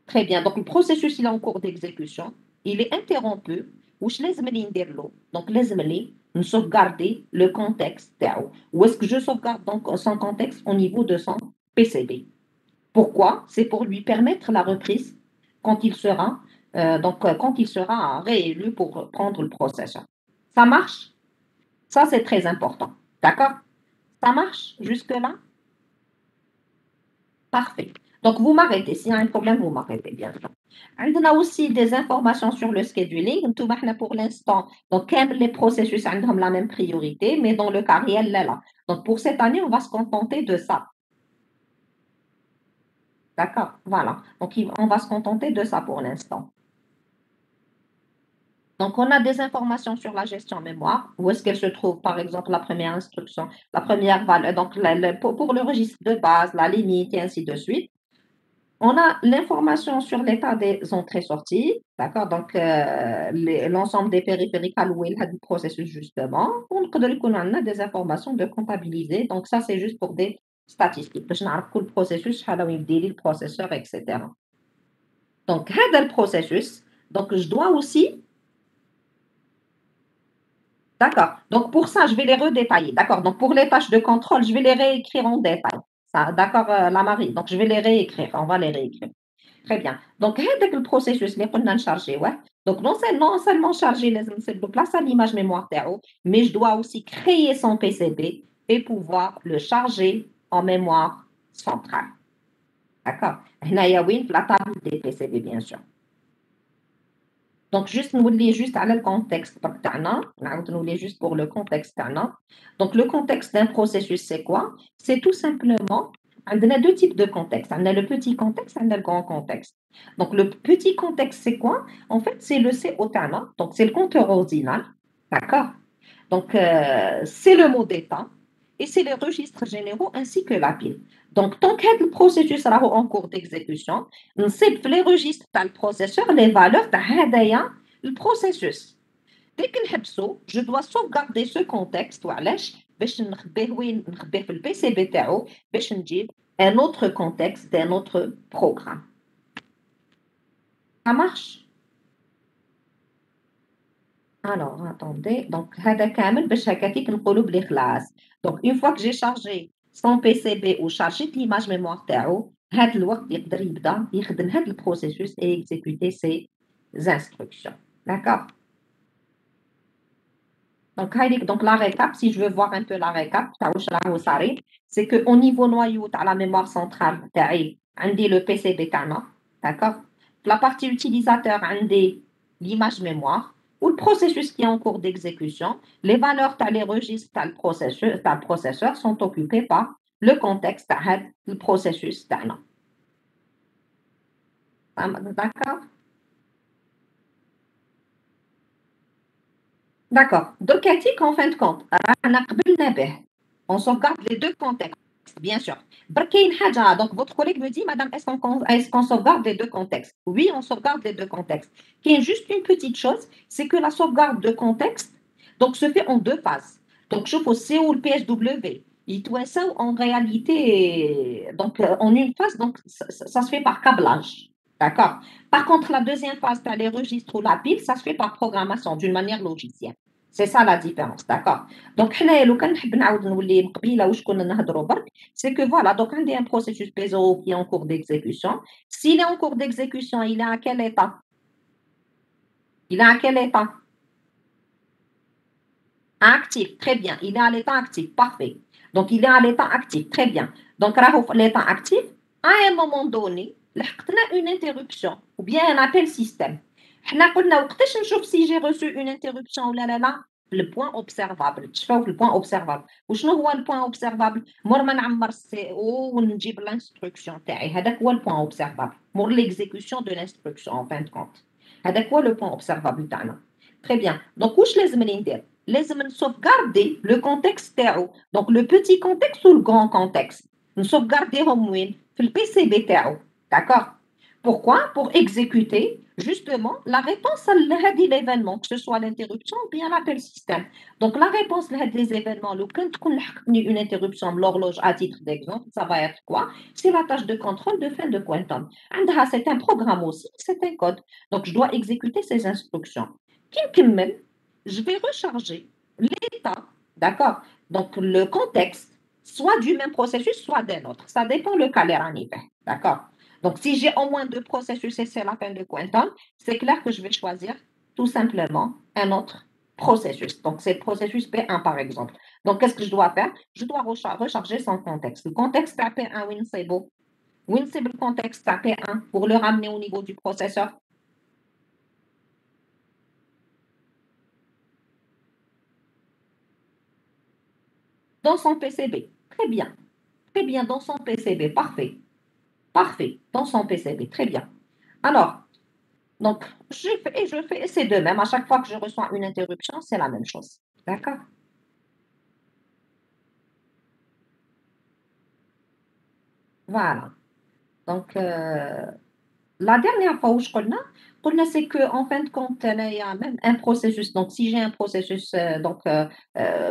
très bien. Donc le processus il est en cours d'exécution, il est interrompu. واش لازم لي ندير له؟ Donc لازم لي sauvegarder le contexte تاعو. Où est-ce que je sauvegarde donc son contexte au niveau de son PCB? Pourquoi? C'est pour lui permettre la reprise quand il sera, quand il sera réélu pour prendre le processeur. Ça marche? Ça, c'est très important. D'accord? Ça marche jusque-là? Parfait. Donc, vous m'arrêtez. S'il y a un problème, vous m'arrêtez, bien sûr. On a aussi des informations sur le scheduling. Tout pour l'instant, donc, les processus ont la même priorité, mais dans le cas réel, là. Donc, pour cette année, on va se contenter de ça. D'accord? Voilà. Donc, on va se contenter de ça pour l'instant. Donc, on a des informations sur la gestion mémoire. Où est-ce qu'elle se trouve, par exemple, la première instruction, la première valeur, donc pour le registre de base, la limite, et ainsi de suite. On a l'information sur l'état des entrées-sorties, d'accord? Donc, l'ensemble des périphériques alloués à du processus, justement. On a des informations de comptabiliser. Donc, ça, c'est juste pour des statistiques. Je n'ai pas le processus, le processeur, etc. Donc, le processus. Donc, je dois aussi. D'accord. Donc, pour ça, je vais les redétailler. D'accord. Donc, pour les tâches de contrôle, je vais les réécrire en détail. D'accord, la Marie. Donc, je vais les réécrire. On va les réécrire. Très bien. Donc, le processus, les qu'on chargé, ouais. Donc, non seulement charger les place à l'image mémoire تاعو, mais je dois aussi créer son PCB et pouvoir le charger en mémoire centrale. D'accord. هنا يا وين la table des PCB, bien sûr. Donc, juste nous lier juste à le contexte nous lier juste pour le contexte Donc, le contexte d'un processus, c'est quoi? C'est tout simplement, on a deux types de contexte. On a le petit contexte, on a le grand contexte. Donc, le petit contexte, c'est quoi? En fait, c'est le COTANA, donc c'est le compteur ordinal, d'accord? Donc, c'est le mot d'état et c'est les registres généraux ainsi que la pile. Donc, tant que le processus sera en cours d'exécution, on sait les registres dans le processeur, les valeurs de le processus. Dès que je dois sauvegarder ce contexte, باش نخبيه وين نخبيه في البي سي بي تاعو باش نجيب un autre contexte d'un autre programme. Ça marche? Alors, attendez. Donc, هذا كامل باش هكاكيك نقولوا بلي خلاص. Donc, une fois que j'ai chargé son PCB ou chargé l'image mémoire تاعو, هذا الوقت يقدر يبدا يخدم هذا البروسيسوس et exécuter ses instructions. D'accord? Donc, la récap, si je veux voir un peu la récap, c'est qu'au niveau noyau, à la mémoire centrale, on dit le PCB tana, d'accord? La partie utilisateur, on dit l'image mémoire, ou le processus qui est en cours d'exécution, les valeurs, les registres, le processeur sont occupés par le contexte, le processus tana. D'accord? D'accord. Donc, en fin de compte, on sauvegarde les deux contextes, bien sûr. Donc, votre collègue me dit, madame, est-ce qu'on sauvegarde les deux contextes? Oui, on sauvegarde les deux contextes. Il y a juste une petite chose, c'est que la sauvegarde de contexte donc, se fait en deux phases. Donc, je fais C ou le PSW. Il doit ça en réalité, donc en une phase, donc ça se fait par câblage. D'accord? Par contre, la deuxième phase, tu as les registres ou la pile, ça se fait par programmation d'une manière logicielle. C'est ça la différence, d'accord? Donc, c'est que voilà, donc on a un processus P0 qui est en cours d'exécution. S'il est en cours d'exécution, il est à quel état? Il est à quel état? Actif, très bien. Il est à l'état actif, parfait. Donc, il est à l'état actif, très bien. Donc, l'état actif, à un moment donné, لحقتنا une interruption ou bien un appel système. حنا قلنا وقتاش نشوف si j'ai reçu une interruption ولا لا le point observable تشوفوا le point observable وشنو هو le point observable مور ما نعمر السي او ونجيب l'instruction تاعي هذاك هو le point observable مور l'exécution de l'instruction en fin de compte هذاك هو le point observable تاعنا très bien donc واش لازم ندير لازم نسوفغاردي le contexte تاعو donc le petit contexte ou le grand contexte نسوفغارديهم وين في البي سي بي تاعو d'accord pourquoi pour exécuter justement la réponse à l'événement, que ce soit l'interruption ou bien l'appel système. Donc la réponse à des événements, quand on a une interruption de l'horloge à titre d'exemple, ça va être quoi? C'est la tâche de contrôle de fin de quantum. C'est un programme aussi, c'est un code. Donc je dois exécuter ces instructions. Je vais recharger l'état, d'accord? Donc le contexte, soit du même processus, soit d'un autre. Ça dépend le cas d'accord? Donc, si j'ai au moins deux processus et c'est la fin de quantum, c'est clair que je vais choisir tout simplement un autre processus. Donc, c'est le processus P1 par exemple. Donc, qu'est-ce que je dois faire? Je dois recharger son contexte. Le contexte P1, WinSable. WinSable contexte P1 pour le ramener au niveau du processeur. Dans son PCB. Très bien. Très bien, dans son PCB. Parfait. Parfait. Dans son PCB. Très bien. Alors, donc, je fais, et c'est de même. À chaque fois que je reçois une interruption, c'est la même chose. D'accord? Voilà. Donc, la dernière fois où je connais, c'est qu'en fin de compte, il y a même un processus. Donc, si j'ai un processus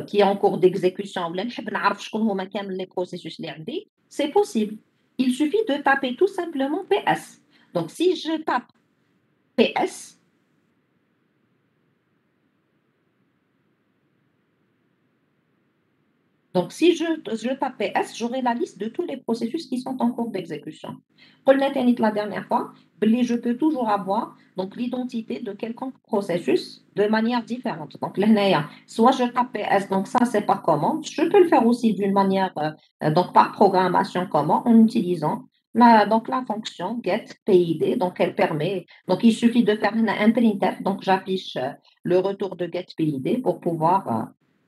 qui est en cours d'exécution, ولا نحب نعرف شكون هما كامل les processus اللي عندي, c'est possible. Il suffit de taper tout simplement PS. Donc, si je tape PS, donc, si je tape PS, j'aurai la liste de tous les processus qui sont en cours d'exécution. Pour la dernière fois, je peux toujours avoir donc l'identité de quelconque processus de manière différente. Donc, soit je tape PS, donc ça, c'est par commande. Je peux le faire aussi d'une manière, donc par programmation comment, en utilisant donc la fonction getPID. Donc, elle permet, donc il suffit de faire un printf, donc j'affiche le retour de getPID pour pouvoir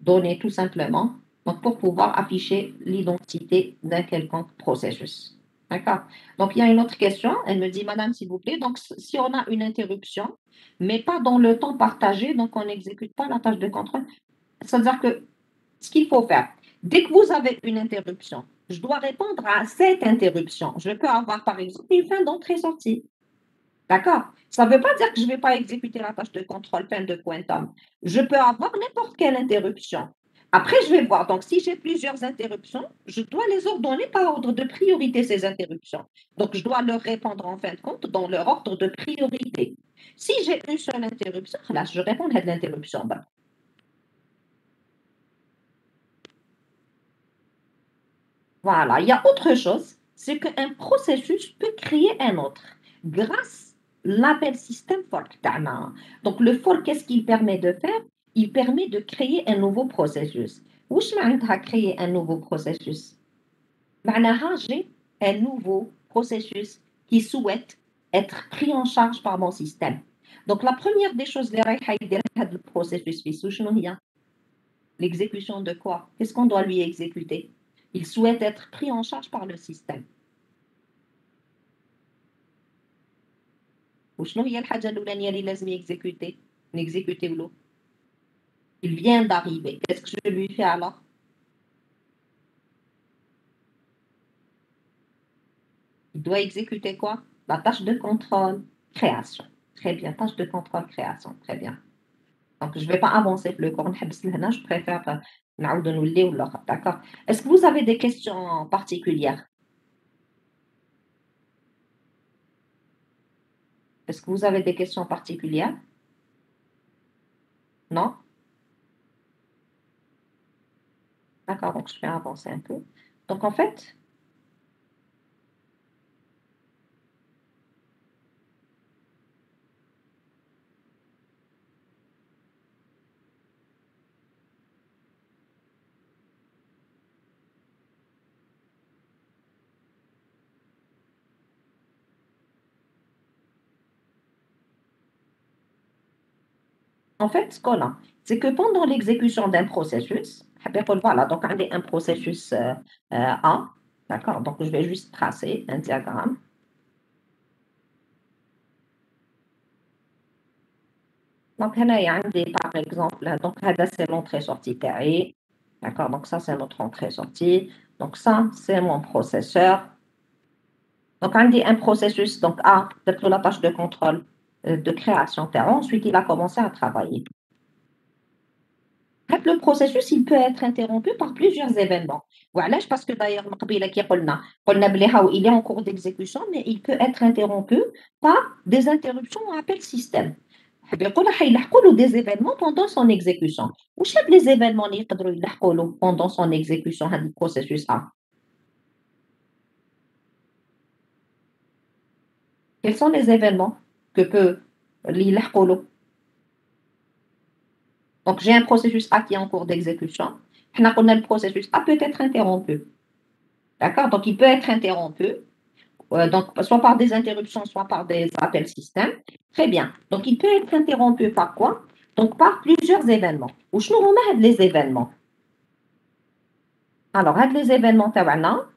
donner tout simplement donc pour pouvoir afficher l'identité d'un quelconque processus. D'accord? Donc, il y a une autre question. Elle me dit, Madame, s'il vous plaît, donc si on a une interruption, mais pas dans le temps partagé, donc on n'exécute pas la tâche de contrôle, c'est-à-dire que ce qu'il faut faire, dès que vous avez une interruption, je dois répondre à cette interruption. Je peux avoir, par exemple, une fin d'entrée-sortie. D'accord? Ça ne veut pas dire que je ne vais pas exécuter la tâche de contrôle fin de quantum. Je peux avoir n'importe quelle interruption. Après, je vais voir. Donc, si j'ai plusieurs interruptions, je dois les ordonner par ordre de priorité, ces interruptions. Donc, je dois leur répondre en fin de compte dans leur ordre de priorité. Si j'ai une seule interruption, là, je réponds à l'interruption. Voilà. Il y a autre chose, c'est qu'un processus peut créer un autre grâce à l'appel système fork. Donc, le fork, qu'est-ce qu'il permet de faire? Il permet de créer un nouveau processus. وش معناتها créer un nouveau processus? معناها j'ai un nouveau processus qui souhaite être pris en charge par mon système. Donc, la première des choses, le processus, l'exécution de quoi? Qu'est-ce qu'on doit lui exécuter? Il souhaite être pris en charge par le système. وشنو هي الحاجة الأولانية اللي لازم يكزيكوتي نكزيكوتي له il vient d'arriver qu'est-ce que je lui fais alors il doit exécuter quoi la tâche de contrôle création très bien tâche de contrôle création très bien donc je ne vais pas avancer le cours je préfère نعاودو نوليو للآخر d'accord est-ce que vous avez des questions particulières est-ce que vous avez des questions particulières non d'accord donc je vais avancer un peu donc en fait En fait, ce qu'on a, c'est que pendant l'exécution d'un processus, voilà, donc on a un processus A, d'accord? Donc je vais juste tracer un diagramme. Donc, là, il y a par exemple, donc, là, c'est l'entrée-sortie TAE. D'accord? Donc, ça, c'est notre entrée-sortie. Donc, ça, c'est mon processeur. Donc, on dit un processus, donc A, de la tâche de contrôle de création TAE. Ensuite, il a commencé à travailler. Le processus, il peut être interrompu par plusieurs événements. Voilà, parce que d'ailleurs, il est en cours d'exécution, mais il peut être interrompu par des interruptions à appel système. Des événements pendant son exécution. Ou les événements pendant son exécution du processus A. Quels sont les événements que peut l'ILHQLO? Donc, j'ai un processus A qui est en cours d'exécution. Le processus A peut être interrompu. D'accord? Donc, il peut être interrompu, donc, soit par des interruptions, soit par des appels système. Très bien. Donc, il peut être interrompu par quoi? Donc, par plusieurs événements. Ou je nous remets les événements. Alors, les événements, peut-être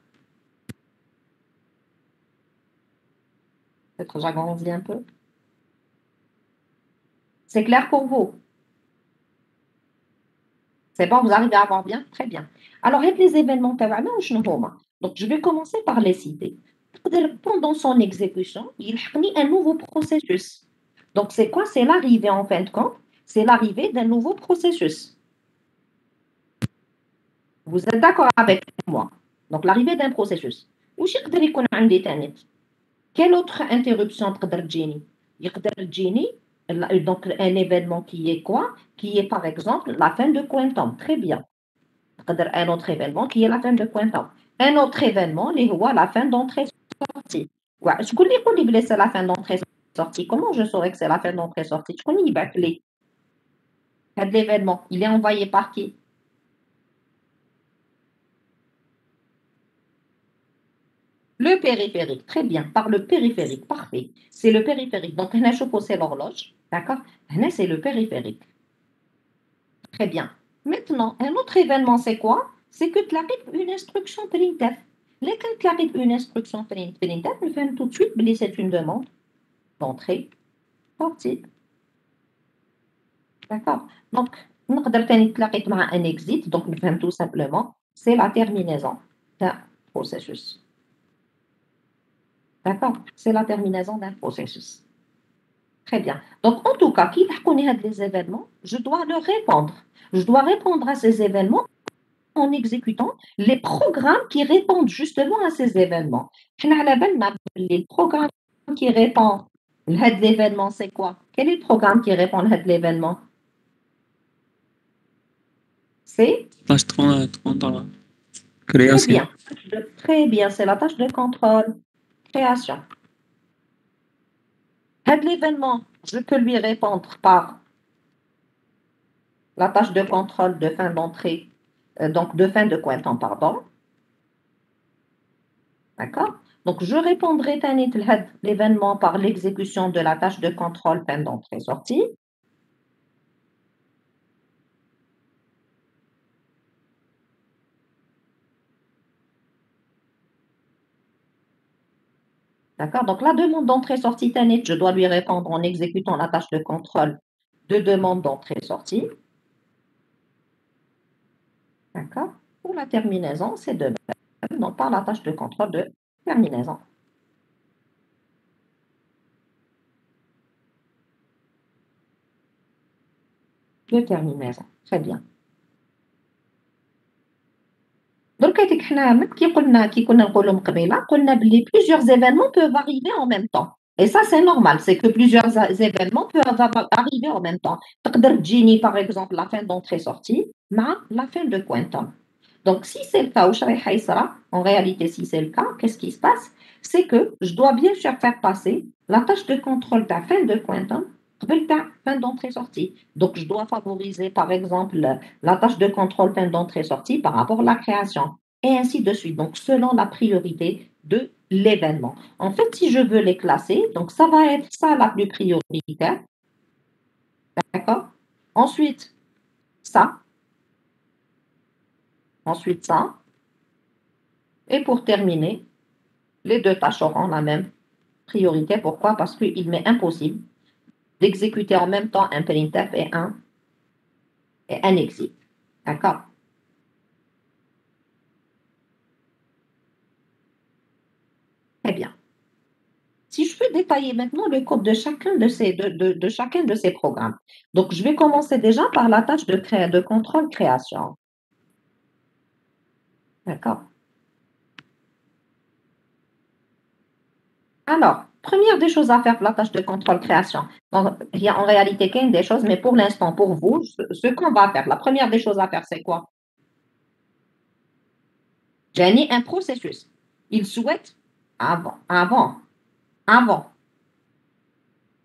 j'agrandis un peu. C'est clair pour vous? C'est bon, vous arrivez à voir bien? Très bien. Alors, les événements, donc je vais commencer par les citer. Pendant son exécution, il a un nouveau processus. Donc, c'est quoi? C'est l'arrivée, en fin de compte, c'est l'arrivée d'un nouveau processus. Vous êtes d'accord avec moi? Donc, l'arrivée d'un processus. Quelle autre interruption تقدر تجيني؟ يقدر تجيني donc un événement qui est quoi? Qui est par exemple la fin de quantum. Très bien. Un autre événement qui est la fin de quantum. Un autre événement qui est la fin d'entrée-sortie. Je connais c'est la fin d'entrée-sortie. Comment je saurais que c'est la fin d'entrée-sortie? Je connais l'événement. Il est envoyé par qui? Le périphérique, très bien, par le périphérique, parfait. C'est le périphérique. Donc, c'est l'horloge, d'accord? C'est le périphérique. Très bien. Maintenant, un autre événement, c'est quoi? C'est que tu arrives une instruction printf. Quand tu arrives une instruction printf, nous faisons tout de suite, c'est une demande d'entrée, sortie. D'accord? Donc, nous avons un exit, donc nous faisons tout simplement, c'est la terminaison d'un processus. D'accord? C'est la terminaison d'un processus. Très bien. Donc, en tout cas, qui connaît les événements, je dois leur répondre. Je dois répondre à ces événements en exécutant les programmes qui répondent justement à ces événements. Les programmes qui répondent à l'événement, c'est quoi? Quel est le programme qui répond à l'événement? C'est? Tâche 30 dans la Très création. bien. Très bien, c'est la tâche de contrôle, création. L'événement, je peux lui répondre par la tâche de contrôle de fin d'entrée, donc de fin de quantum, pardon. D'accord? Donc, je répondrai à l'événement par l'exécution de la tâche de contrôle fin d'entrée-sortie. D'accord? Donc, la demande d'entrée-sortie Tanit, je dois lui répondre en exécutant la tâche de contrôle de demande d'entrée-sortie. D'accord? Pour la terminaison, c'est de même, donc par la tâche de contrôle de terminaison. De terminaison. Très bien. Donc, plusieurs événements peuvent arriver en même temps. Et ça, c'est normal, c'est que plusieurs événements peuvent arriver en même temps. Par exemple, la fin d'entrée-sortie, la fin de quantum. Donc, si c'est le cas, en réalité, si c'est le cas, qu'est-ce qui se passe? C'est que je dois bien sûr faire passer la tâche de contrôle de la fin de quantum fin d'entrée-sortie. Donc, je dois favoriser, par exemple, la tâche de contrôle fin d'entrée-sortie par rapport à la création, et ainsi de suite. Donc, selon la priorité de l'événement. En fait, si je veux les classer, donc ça va être ça la plus prioritaire. D'accord? Ensuite, ça. Ensuite, ça. Et pour terminer, les deux tâches auront la même priorité. Pourquoi? Parce qu'il m'est impossible d'exécuter en même temps un printf et un exit. D'accord? Très bien. Si je peux détailler maintenant le code de chacun de ces programmes. Donc, je vais commencer déjà par la tâche de contrôle création. D'accord? Alors, première des choses à faire pour la tâche de contrôle création. Donc, il y a en réalité qu'une des choses, mais pour l'instant, pour vous, ce qu'on va faire, la première des choses à faire, c'est quoi? J'ai un processus. Il souhaite, avant,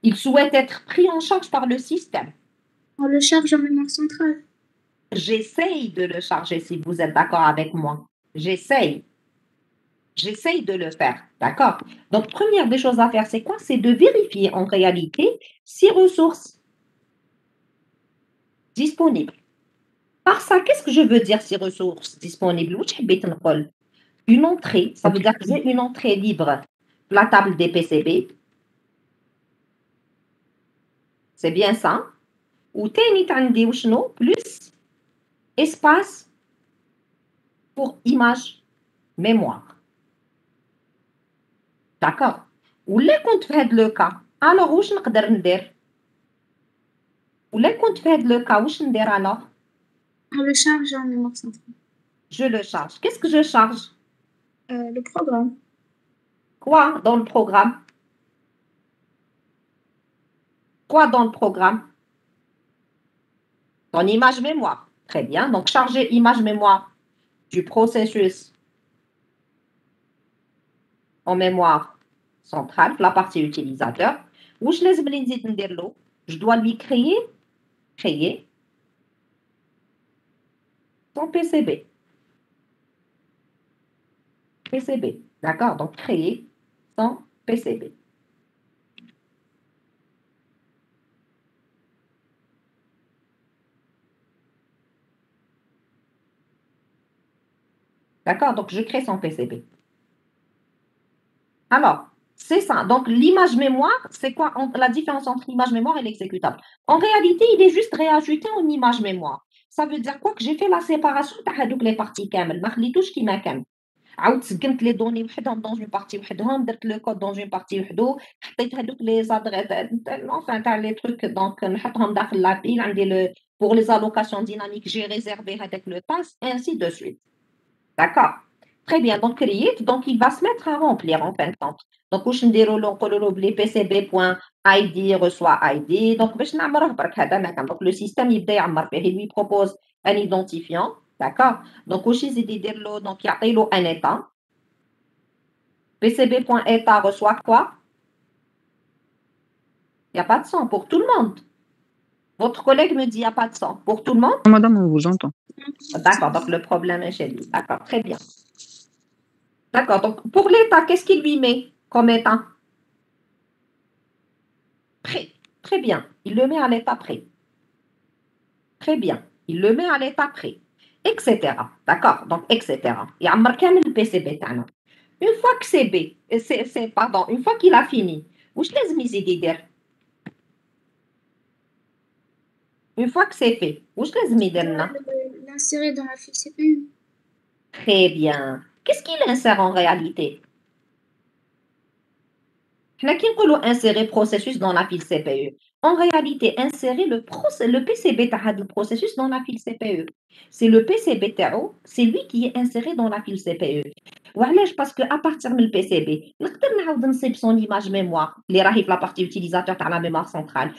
il souhaite être pris en charge par le système. On le charge en mémoire centrale. J'essaye de le charger si vous êtes d'accord avec moi. J'essaye de le faire, d'accord? Donc, première des choses à faire, c'est quoi? C'est de vérifier en réalité si ressources disponibles. Par ça, qu'est-ce que je veux dire si ressources disponibles? Une entrée, ça veut dire que j'ai une entrée libre. La table des PCB. C'est bien ça. Ou plus espace pour image mémoire. D'accord? ولا كنت في هذا لو كا alors واش نقدر ندير ولا كنت في هذا لو كا واش ندير alors On le charge en mémoire centrale. je le charge. Qu'est-ce que je charge? Le programme. Quoi dans le programme? Quoi dans le programme? Ton image mémoire. Très bien. Donc, charger image mémoire du processus en mémoire centrale, la partie utilisateur. Où je dois lui créer son PCB. PCB. D'accord? Donc, créer son PCB. D'accord? Donc, je crée son PCB. Alors, c'est ça. Donc, l'image mémoire, c'est quoi la différence entre l'image mémoire et l'exécutable? En réalité, il est juste réajouté en image mémoire. Ça veut dire quoi? Que j'ai fait la séparation de les parties كامل. ما خليتوش كيما كان. عاود سكنت لي دوني وحدهم dans une partie وحدهم درت le code dans une partie وحده حطيت هذوك les enfin تاع les trucs donc نحطهم داخل la pile عندي pour les allocations dynamiques j'ai réservé avec le task et ainsi de suite. D'accord? Très bien. Donc, create, donc il va se mettre à remplir en fin de compte. Donc, واش نديروا له نقولوا له بلي pcb.id reçoit id. Donc, باش نعمره برك هذا ما كان. Donc, le système يبدا يعمر فيه. Il lui propose un identifiant. D'accord? Donc, واش يزيد يدير له donc يعطي له un état. pcb.état reçoit quoi? Il n'y a pas de son pour tout le monde. Votre collègue me dit il n'y a pas de son. Pour tout le monde? Madame, on vous entend. D'accord, donc le problème est chez lui. D'accord, très bien. D'accord, donc pour l'état, qu'est-ce qu'il lui met comme état? Prêt. Très bien. Il le met à l'état prêt. Très bien. Il le met à l'état prêt. Etc. D'accord, donc etc. Il y a marqué le PCB. Une fois que c'est B, pardon, une fois qu'il a fini, où je laisse une fois que c'est fait, où je laisse L'insérer dans la file CPU. Très bien. Qu'est-ce qu'il insère en réalité? Insérer processus dans la file CPU. En réalité, insérer le PCB le processus dans la file CPU. C'est le PCB c'est lui qui est inséré dans la file CPU. Parce qu'à partir du PCB, نقدر نصيب son image mémoire اللي راهي في la partie utilisateur تاع la mémoire centrale.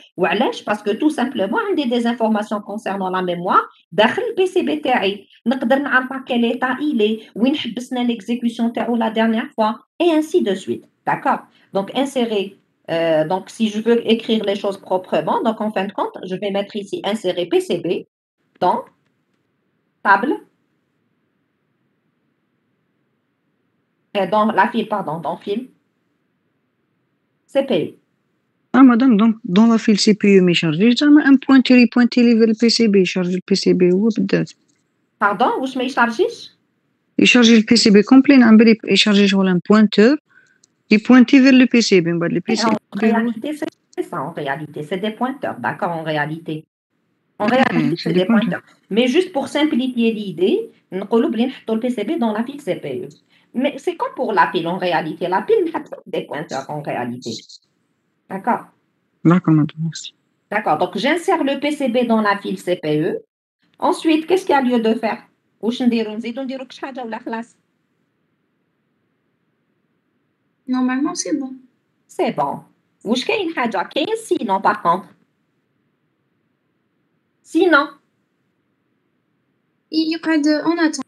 Parce que tout simplement عندي des informations concernant la mémoire داخل الPCB تاعي. نقدر نعرف à quel état il est, وين حبسنا l'exécution تاعو la dernière fois et ainsi de suite. D'accord? Donc insérer donc si je veux écrire les choses proprement, donc en fin de compte, je vais mettre ici insérer PCB dans table dans la file, pardon, dans file CPU. Ah, madame, donc, dans la file CPU, mais chargé, j'ai un pointer vers le PCB, charge le PCB, ou peut-être. Pardon, واش ما يشارجيش؟ Il charge le PCB complet, il charge un pointeur, il pointé vers le PCB, mais le En PCB, réalité, c'est ça, en réalité. C'est des pointeurs, d'accord, en réalité. En c'est réalité, c'est des des pointeurs. pointeurs. Mais juste pour simplifier l'idée, نقولوا بلي نحطوا le PCB dans la pile CPU. Mais c'est comme pour la pile, en réalité. La pile, نحط des pointeurs, en réalité. D'accord? D'accord, madame, merci. D'accord. Donc, j'insère le PCB dans la pile CPU. Ensuite, qu'est-ce qu'il y a lieu de faire? واش نديرو؟ نزيدو نديرو كش حاجة ولا خلاص؟ Normalement, c'est bon. C'est bon. واش كاين حاجة؟ كاين sinon par contre. Sinon, يقعد on attend.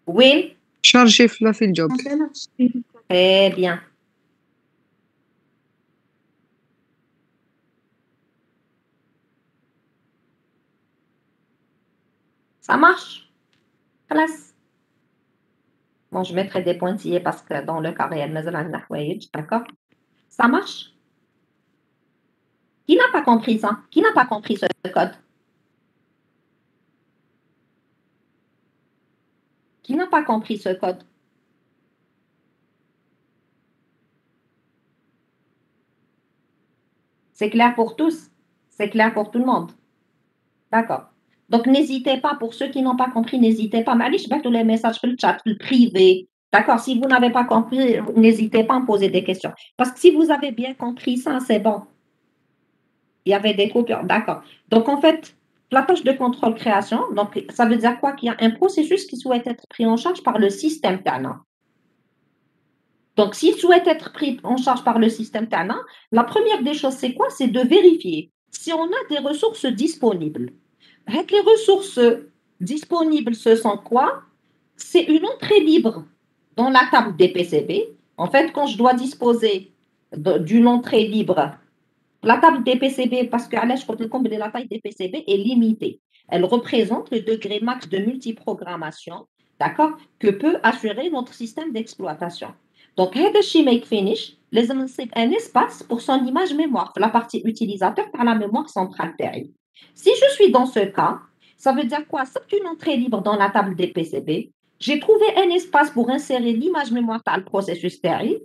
oui, Chargé la file job. Donc là, là. très bien. Ça marche? Classe. Bon, je mettrai des pointillés parce que dans le cas réel, d'accord? Ça marche? Qui n'a pas compris ça? Qui n'a pas compris ce code? Qui n'a pas compris ce code? C'est clair pour tous? C'est clair pour tout le monde? D'accord. Donc, n'hésitez pas, pour ceux qui n'ont pas compris, n'hésitez pas. Malish, tous les messages sur le chat, le privé. D'accord? Si vous n'avez pas compris, n'hésitez pas à me poser des questions. Parce que si vous avez bien compris ça, c'est bon. Il y avait des coupures. D'accord. Donc, en fait, la tâche de contrôle création, donc, ça veut dire quoi? Qu'il y a un processus qui souhaite être pris en charge par le système TANA. Donc, s'il souhaite être pris en charge par le système TANA, la première des choses, c'est quoi? C'est de vérifier si on a des ressources disponibles. Les ressources disponibles, ce sont quoi? C'est une entrée libre dans la table des PCB. En fait, quand je dois disposer d'une entrée libre, la table des PCB, parce que la taille des PCB est limitée. Elle représente le degré max de multiprogrammation, d'accord, que peut assurer notre système d'exploitation. Donc, make finish, les un espace pour son image mémoire, la partie utilisateur par la mémoire centrale TRI. Si je suis dans ce cas, ça veut dire quoi? C'est une entrée libre dans la table des PCB. J'ai trouvé un espace pour insérer l'image mémoire dans le processus TRI.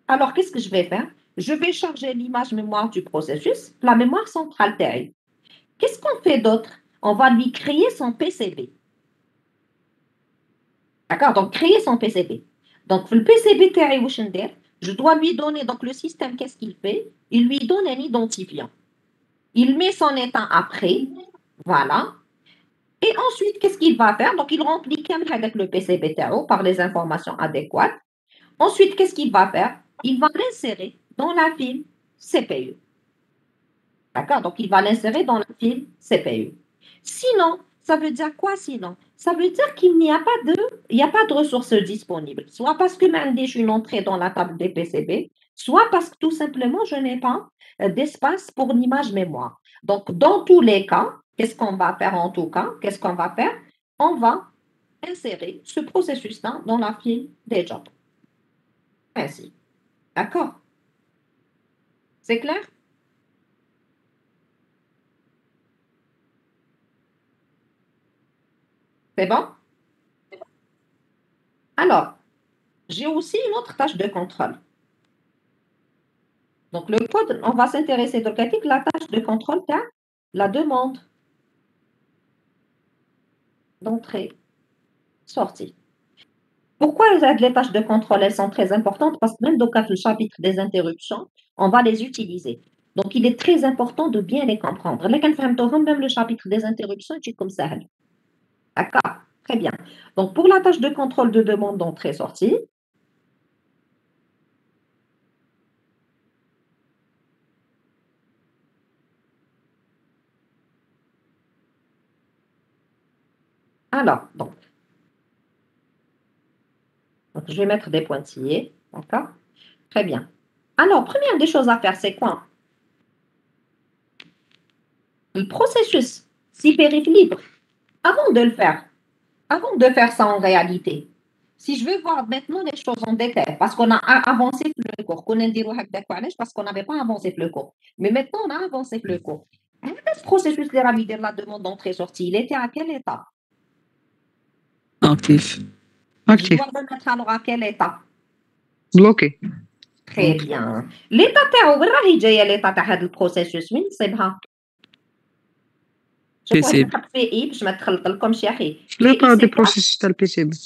Alors, qu'est-ce que je vais faire? Je vais charger l'image mémoire du processus, la mémoire centrale TRI. Qu'est-ce qu'on fait d'autre? On va lui créer son PCB. D'accord? Donc, créer son PCB. Donc, le PCB TRI, je dois lui donner, donc le système, qu'est-ce qu'il fait? Il lui donne un identifiant. Il met son état après, voilà. Et ensuite, qu'est-ce qu'il va faire? Donc, il remplit avec le PCB TRI par les informations adéquates. Ensuite, qu'est-ce qu'il va faire? Il va l'insérer dans la file CPU. D'accord? Donc, il va l'insérer dans la file CPU. Sinon, ça veut dire quoi sinon? Ça veut dire qu'il n'y a pas de ressources disponibles. Soit parce que je suis une entrée dans la table des PCB, soit parce que tout simplement, je n'ai pas d'espace pour l'image mémoire. Donc, dans tous les cas, qu'est-ce qu'on va faire en tout cas? Qu'est-ce qu'on va faire? On va insérer ce processus-là dans la file des jobs. Ainsi. D'accord? C'est clair? C'est bon? Alors, j'ai aussi une autre tâche de contrôle. Donc, le code, on va s'intéresser de la tâche de contrôle, c'est la demande d'entrée, sortie. Pourquoi les tâches de contrôle, elles sont très importantes? Parce que même dans le chapitre des interruptions, on va les utiliser. Donc, il est très important de bien les comprendre. Même le chapitre des interruptions, c'est comme ça. D'accord? Très bien. Donc, pour la tâche de contrôle de demande d'entrée-sortie, alors, donc, je vais mettre des pointillés. D'accord? Très bien. Alors, première des choses à faire, c'est quoi? Le processus s'y périph libre. Avant de le faire, avant de faire ça en réalité, Si je veux voir maintenant les choses en détail, parce qu'on a avancé le cours, parce qu'on n'avait pas avancé le cours. Mais maintenant, on a avancé le cours. Ce processus de la demande d'entrée-sortie, il était à quel état? Actif. Je Actif. dois le mettre alors à quel état? Bloqué. Très bien. L'état تاعو وين راهي جايه l'état تاع هذا البروسيسوس وين نصيبها؟ شوفوا PCB. نحط في اي باش ما تخلط لكمش يا اخي. l'état PI, du c'est quoi? processus تاع البي سي بي.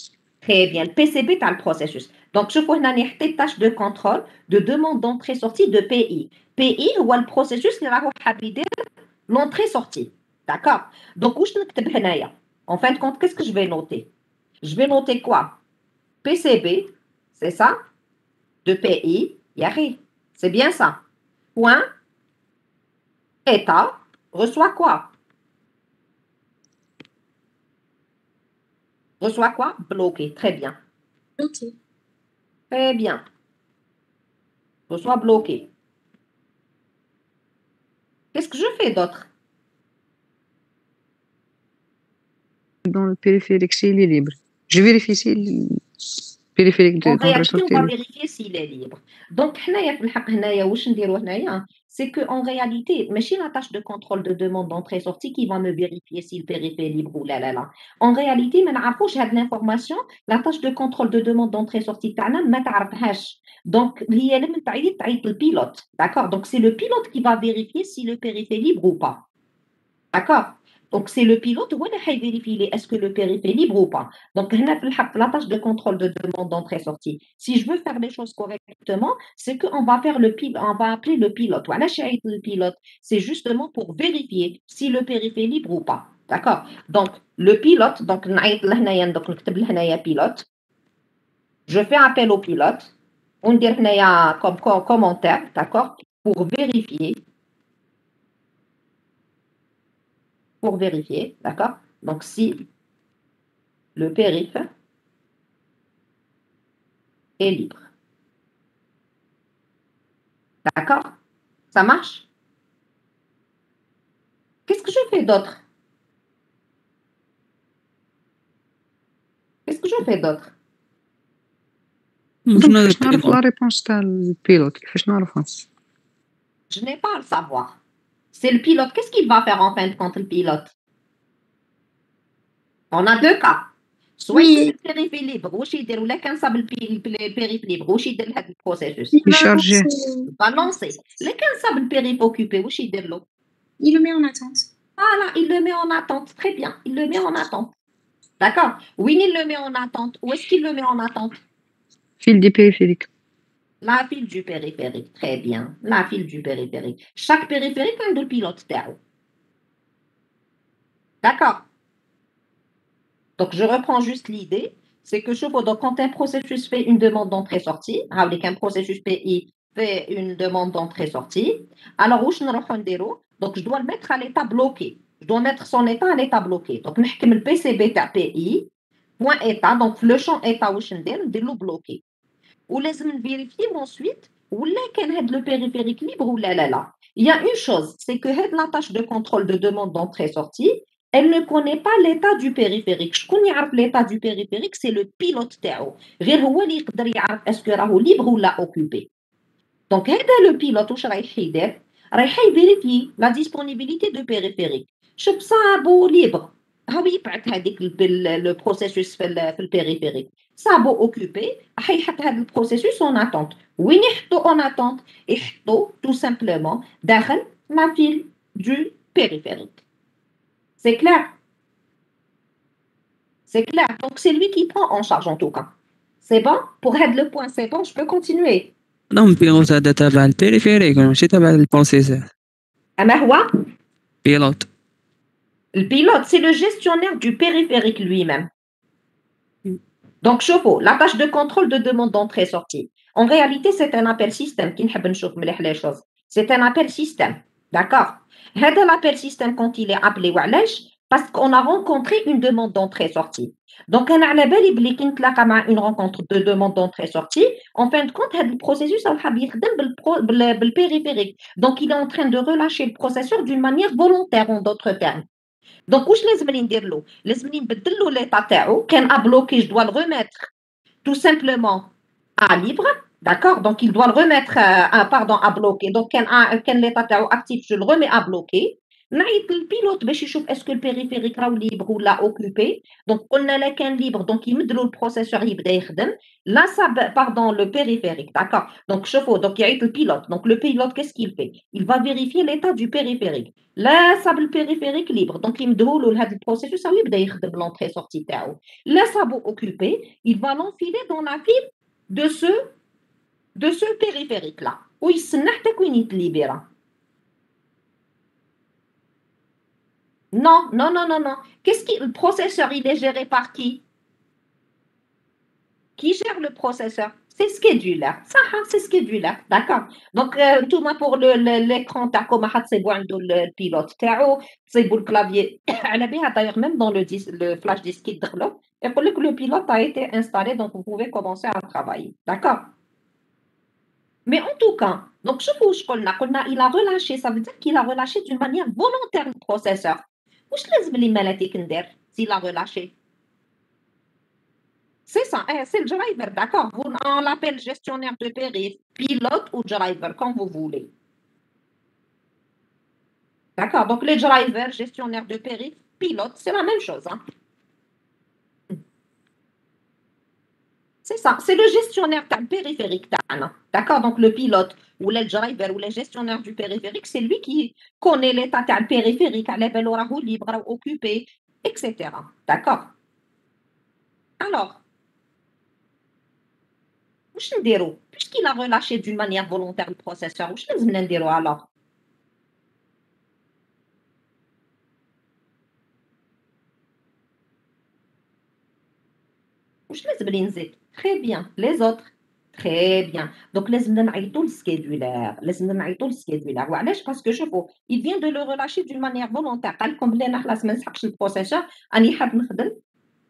Très bien. Le PCB تاع البروسيسوس. Donc شوفوا هنا نحطي tâche de contrôle de demande d'entrée-sortie de PI. PI هو البروسيسوس اللي راهو حاب يدير l'entrée-sortie. D'accord? Donc واش نكتب هنايا؟ En fin de compte, qu'est-ce que je vais noter? Je vais noter quoi? PCB, c'est ça? De PI, Yari. C'est bien ça. Point. État reçoit quoi? Reçoit quoi? Bloqué. Très bien. Ok. Très bien. Reçoit bloqué. Qu'est-ce que je fais d'autre? Dans le périphérique, s'il est libre. Je vérifie si le périphérique En d'entrée réalité, on sortie. va vérifier s'il est libre. Donc, c'est qu'en réalité, ماشي la tâche de contrôle de demande d'entrée-sortie qui va me vérifier si le périph' est libre ou là. En réalité, ما نعرفوش هاد l'information, la tâche de contrôle de demande d'entrée-sortie تاعنا ما تعرفهاش. Donc, هي لازم تعيط البيلوت. D'accord? Donc, c'est le pilote qui va vérifier si le périph' est libre ou pas. D'accord? Donc, c'est le pilote qui vérifie est-ce que le périph' est libre ou pas. Donc, la tâche de contrôle de demande d'entrée-sortie. Si je veux faire les choses correctement, c'est qu'on va faire on va appeler le pilote. Voilà, le pilote. C'est justement pour vérifier si le périph' est libre ou pas. D'accord? Donc, le pilote, donc, pilote. Je fais appel au pilote. On dit comme commentaire, d'accord? Pour vérifier. Pour vérifier, d'accord? Donc, si le périph' est libre. D'accord? Ça marche? Qu'est-ce que je fais d'autre? Qu'est-ce que je fais d'autre? كيفاش نعرف لا ريبونس تاع البيلوت كيفاش نعرفها؟ Je n'ai pas à le savoir. C'est le pilote. Qu'est-ce qu'il va faire en fin de compte, le pilote? On a deux cas. Soit le périph' est libre, ou il ou quand ça le périph' libre, ou il le processus. Il charge. Balancer. Quand ça le périph' occupé, ou il le met en attente. Voilà, il le met en attente. Très bien, il le met en attente. D'accord? Oui, il le met en attente. Où est-ce qu'il le met en attente? Fil du périphérique. La file du périphérique. Très bien. La file du périphérique. Chaque périphérique a un pilote. D'accord? Donc, je reprends juste l'idée. C'est que donc, quand un processus fait une demande d'entrée-sortie, avec un processus PI fait une demande d'entrée-sortie, alors où je donc je dois le mettre à l'état bloqué. Je dois mettre son état à l'état bloqué. Donc, je le PCB PI, point état, donc le champ état où je le bloqué. Ou les vérifier ensuite, ou le périphérique libre ou là. Il y a une chose, c'est que la tâche de contrôle de demande d'entrée-sortie, elle ne connaît pas l'état du périphérique. Je connais l'état du périphérique, c'est le pilote تاعو. غير هو اللي يقدر يعرف est-ce que راهو libre ou là occupé. Donc, le pilote واش رايح يدير؟ رايح يفيريفي la disponibilité de périphérique. شوف صابو libre. هاو يبعث هذيك le processus في البريفيريك. صابو occupé, حيحط هذا البروسيسوس en attente. وين يحطو en attente؟ يحطو tout simplement داخل la file du périphérique. C'est clair? C'est clair. Donc, c'est lui qui prend en charge en tout cas. C'est bon? Pour être le point, c'est bon, je peux continuer. Non, pilote هذا تبع البريفيريك ماشي تبع البروسيسور. أما هو؟ Pilote. Le pilote, c'est le gestionnaire du périphérique lui-même. Donc, chauffe-eau, la tâche de contrôle de demande d'entrée-sortie. En réalité, c'est un appel système qui les choses. C'est un appel système. D'accord? L'appel système, quand il est appelé parce qu'on a rencontré une demande d'entrée-sortie. Donc, on a une rencontre de demande d'entrée-sortie. En fin de compte, le processus le périphérique. Donc, il est en train de relâcher le processeur d'une manière volontaire, en d'autres termes. Donc, où je les ندير له؟ لازم نبدل له l'état تاعو كان bloqué, je dois le remettre tout simplement à libre, d'accord? Donc, il doit le remettre à bloquer. Donc, quand l'état actif, je le remets à bloquer. Le pilote, est-ce que le périphérique est libre ou l'a occupé? Donc, on a qu'un libre, donc il me donne le processeur libre. Là, ça, pardon, le périphérique, d'accord? Donc, donc il y a le pilote. Donc, le pilote, qu'est-ce qu'il fait? Il va vérifier l'état du périphérique. Là, ça, le périphérique libre. Donc, il me donne le processus, ça va de l'entrée-sortie. Là, ça va occuper. Il va l'enfiler dans la fibre de ce périphérique-là. Oui, c'est n'importe libéra. Non, non, non, non, non. Le processeur, il est géré par qui? Qui gère le processeur? C'est scheduler. Ça, c'est scheduler. D'accord. Donc, tout le monde pour l'écran, c'est le pilote. C'est le clavier. D'ailleurs, même dans le flash disk, et que le pilote a été installé, donc vous pouvez commencer à travailler. D'accord. Mais en tout cas, donc je vous il a relâché, ça veut dire qu'il a relâché d'une manière volontaire le processeur. Où لازم لي مالاتيك ندير s'il a relâché? C'est ça, c'est le driver, d'accord. On l'appelle gestionnaire de périph, pilote ou driver, comme vous voulez. D'accord, donc les drivers, gestionnaire de périph, pilote, c'est la même chose. Hein. C'est ça, c'est le gestionnaire périphérique. D'accord, donc le pilote ou le driver ou le gestionnaire du périphérique, c'est lui qui connaît l'état périphérique, à l'ével libre, occupé, etc. D'accord. Alors, puisqu'il a relâché d'une manière volontaire le processeur, alors? Très bien. Les autres. Très bien. Donc, لازم نعيطوا للسكيدولار. لازم نعيطوا للسكيدولار. وعلاش؟ parce que شوفوا, il vient de le relâcher d'une manière volontaire. قال لكم بلي انا خلاص ما نسحقش البروسيسور, راني حاب نخدم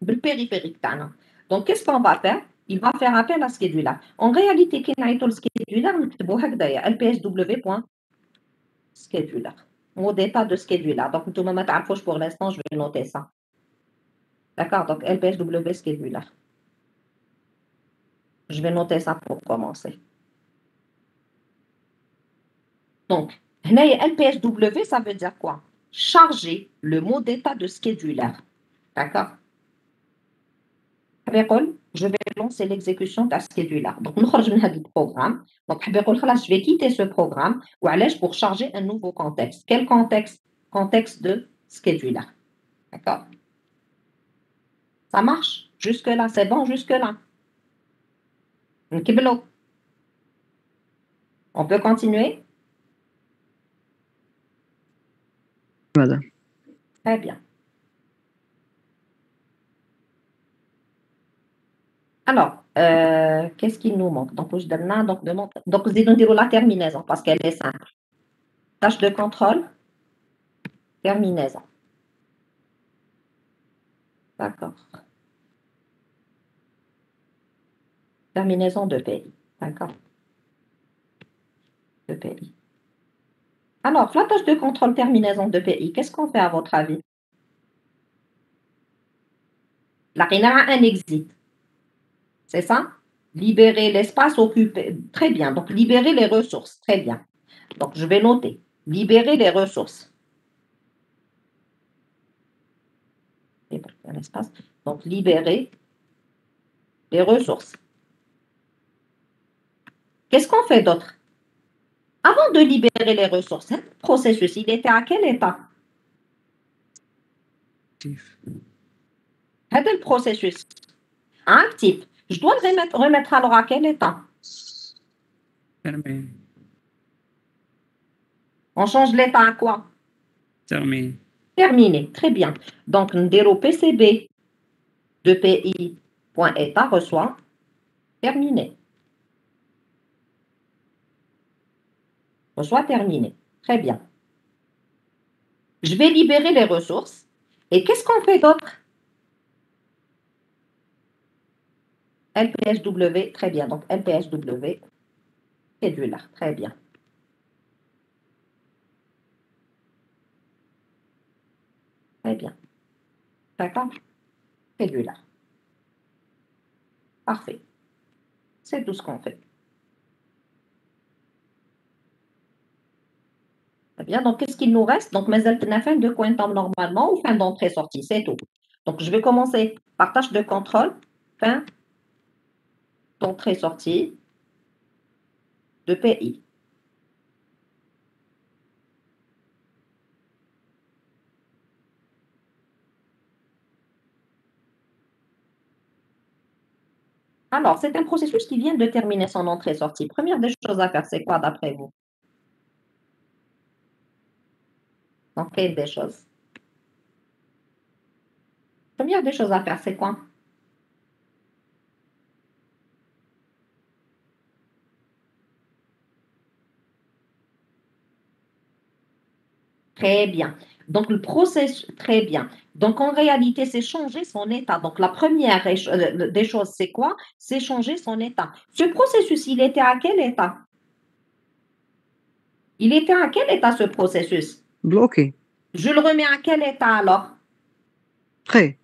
بالبيريفيريك تاعنا. Donc, qu'est-ce qu'on va faire? Il va faire appel à scheduler. En réalité, كي نعيطوا للسكيدولار نكتبوا هكذايا lpsw.scheduler. Mot d'état de scheduler. Donc, نتوما ما تعرفوش pour l'instant, je vais noter ça. D'accord? Donc, lpsw scheduler. Je vais noter ça pour commencer. Donc, LPSW, ça veut dire quoi? Charger le mot d'état de scheduler. D'accord? Je vais lancer l'exécution de scheduler. Donc, nous avons le programme. Donc, je vais quitter ce programme pour charger un nouveau contexte. Quel contexte? Contexte de scheduler. D'accord? Ça marche? Jusque-là, c'est bon jusque-là? On peut continuer? Voilà. Très bien. Alors, qu'est-ce qu'il nous manque? Donc, je donne là, donc, la terminaison parce qu'elle est simple. Tâche de contrôle, terminaison. D'accord. Terminaison de pays. D'accord. De pays. Alors, la tâche de contrôle, terminaison de pays, qu'est-ce qu'on fait à votre avis? La a un exit. C'est ça? Libérer l'espace occupé. Très bien. Donc, libérer les ressources. Très bien. Donc, je vais noter. Libérer les ressources. L'espace. Donc, libérer les ressources. Qu'est-ce qu'on fait d'autre? Avant de libérer les ressources, le processus, il était à quel état? actif. C'est le processus actif. Je dois le remettre alors à quel état? Terminé. On change l'état à quoi? Terminé. Terminé. Très bien. Donc, Ndero PCB de PI.état reçoit terminé. Reçoit terminé. Très bien. Je vais libérer les ressources. Et qu'est-ce qu'on fait d'autre? LPSW, très bien. Donc, LPSW, scheduler, très bien. Très bien. D'accord? Scheduler. Parfait. C'est tout ce qu'on fait. Très bien. Donc, qu'est-ce qu'il nous reste? Donc, mais elle fin de quantum normalement ou fin d'entrée-sortie, c'est tout. Donc, je vais commencer par tâche de contrôle, fin d'entrée-sortie de PI. Alors, c'est un processus qui vient de terminer son entrée-sortie. Première des choses à faire, c'est quoi d'après vous? Donc, quelle des choses? Première des choses à faire, c'est quoi? Très bien. Donc, le processus, très bien. Donc, en réalité, c'est changer son état. Donc, la première des choses, c'est quoi? C'est changer son état. Ce processus, il était à quel état? Il était à quel état ce processus? Bloqué. Je le remets à quel état alors? Prêt.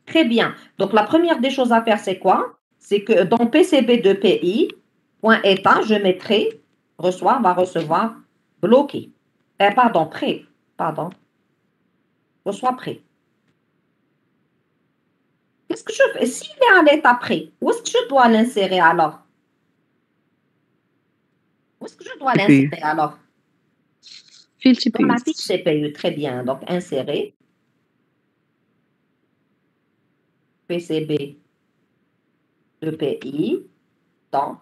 Très bien. Donc, la première des choses à faire, c'est quoi? C'est que dans PCB de PI, point état, je mettrai reçoit, va recevoir, bloqué. Pardon, prêt. Pardon. Reçoit prêt. Qu'est-ce que je fais? S'il est à l'état prêt, où est-ce que je dois l'insérer alors? Où est-ce que je dois CPU. l'insérer alors? Fil Dans la CPU. fiche CPU, très bien. Donc, insérer PCB de PI dans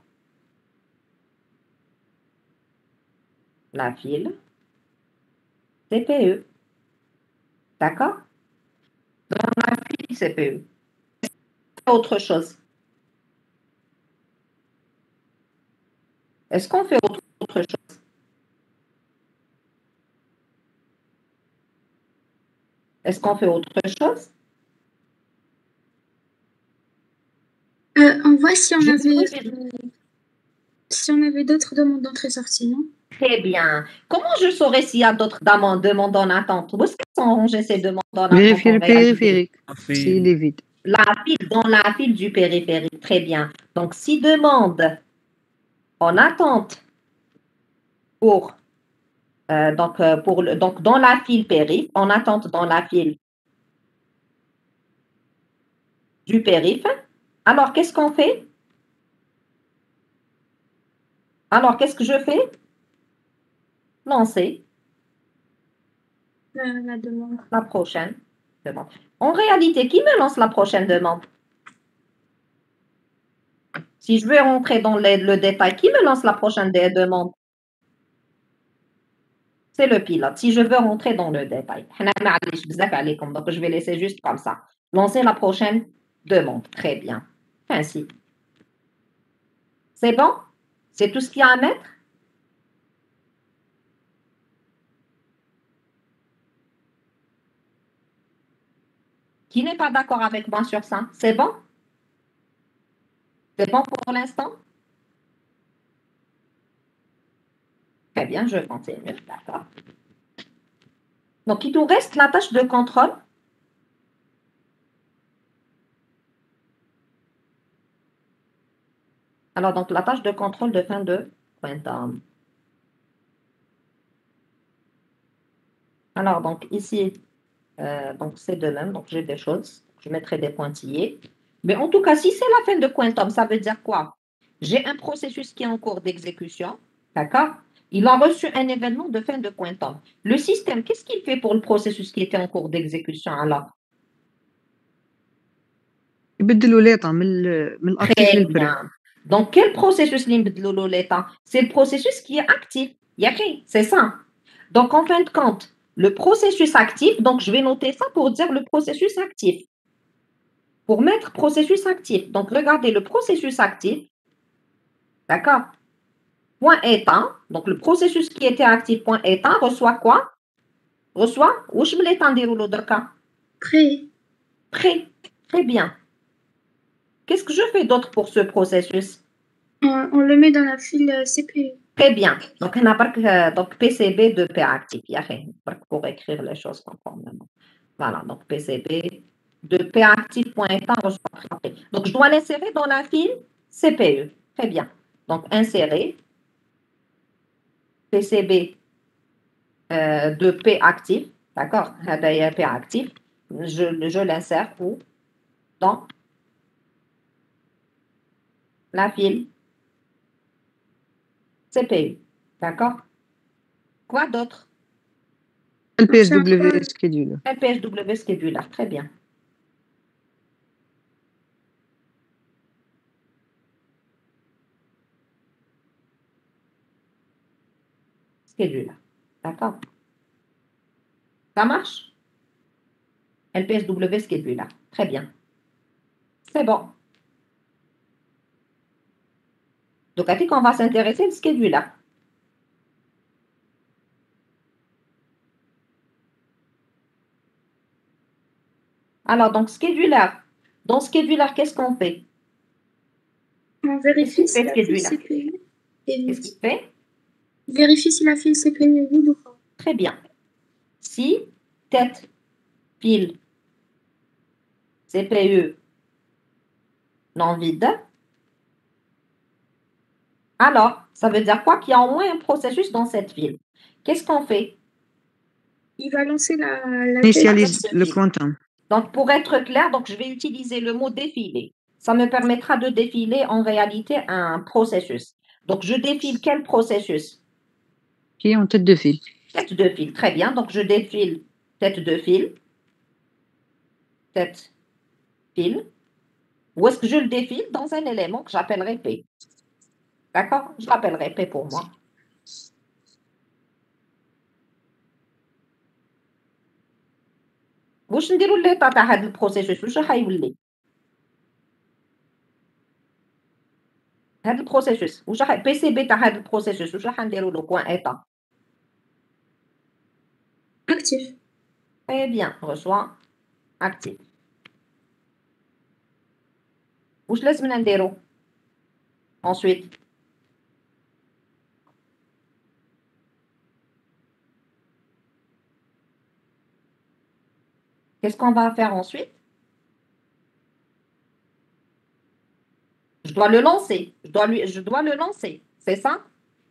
la file CPU. D'accord? Dans la file CPU. Autre chose. Est-ce qu'on fait autre chose? Est-ce qu'on fait autre chose? On voit si on Je avait, vais- si on avait d'autres demandes d'entrée-sortie, non? Très bien. Comment je saurais s'il y a d'autres demandes en attente? Où est-ce qu'elles sont rangées ces demandes en attente Vérifier en le réalité? périphérique. Parfait. S'il est vide. La file, dans la file du périphérique. Très bien. Donc, si demande en attente pour, donc dans la file périph, en attente dans la file du périph, alors qu'est-ce qu'on fait? Alors, qu'est-ce que je fais? Lancer La demande. la prochaine demande. En réalité, qui me lance la prochaine demande? Si je veux rentrer dans le détail, qui me lance la prochaine demande? C'est le pilote. Si je veux rentrer dans le détail. Donc, je vais laisser juste comme ça. Lancer la prochaine demande. Très bien. Ainsi. C'est bon? C'est tout ce qu'il y a à mettre? Qui n'est pas d'accord avec moi sur ça? C'est bon? C'est bon pour l'instant? Très bien, je continue. D'accord. Donc, il nous reste la tâche de contrôle. Alors, donc, la tâche de contrôle de fin de quantum. Alors, donc, ici, donc c'est de même. Donc, j'ai des choses. Je mettrai des pointillés. Mais en tout cas, si c'est la fin de quantum, ça veut dire quoi? J'ai un processus qui est en cours d'exécution. D'accord? Il a reçu un événement de fin de quantum. Le système, qu'est-ce qu'il fait pour le processus qui était en cours d'exécution alors? يبدلوا ليطة من الاكتيف Très للبري. bien. Donc, quel processus l'imdlolo l'état? C'est le processus qui est actif. Yaki, c'est ça. Donc, en fin de compte, le processus actif, donc je vais noter ça pour dire le processus actif. Pour mettre processus actif. Donc, regardez le processus actif. D'accord? Point étant, donc le processus qui était actif, point étant, reçoit quoi? Reçoit, où je me l'étends déroule de cas? Prêt. Prêt. Très bien. Qu'est-ce que je fais d'autre pour ce processus? On le met dans la file CPU. Très bien. Donc, on a donc PCB de P actif. Il y a rien pour écrire les choses conformément. Voilà, donc PCB de P actif.état reçoit P. Donc, je dois l'insérer dans la file CPE. Très bien. Donc, insérer PCB de P actif. D'accord? P actif. Je l'insère où? Dans la file CPU. D'accord? Quoi d'autre? LPSW scheduler. LPSW scheduler. Très bien. Scheduler. D'accord? Ça marche? LPSW scheduler. Très bien. C'est bon. Donc, à qu'on va s'intéresser au scheduler. Alors, donc, scheduler. Dans scheduler, qu'est-ce qu'on fait? On vérifie Qu'est-ce si qu'il la fait, file scheduler? CPU est Qu'est-ce vide. qu'il fait? Vérifie si la file CPU est vide ou pas. Très bien. Si tête file CPU non vide, alors, ça veut dire quoi? Qu'il y a au moins un processus dans cette file. Qu'est-ce qu'on fait? Il va lancer la Initialise tête. le quantum. Donc, pour être clair, donc, je vais utiliser le mot défiler. Ça me permettra de défiler en réalité un processus. Donc, je défile quel processus? Qui est en tête de file. Tête de file. Très bien. Donc, je défile tête de file. Tête file. Où est-ce que je le défile? Dans un élément que j'appellerai P. D'accord? Je l'appellerai P pour moi. واش نديروا l'état تاع هذا البروسيسوس واش راح يولي؟ هذا البروسيسوس واش راح بي سي بي تاع هذا البروسيسوس واش راح نديروا له بوان ايتا؟ Actif. Très bien, reçoit actif. واش لازمنا نديروا؟ Ensuite, qu'est-ce qu'on va faire ensuite? Je dois le lancer. Je dois le lancer. C'est ça?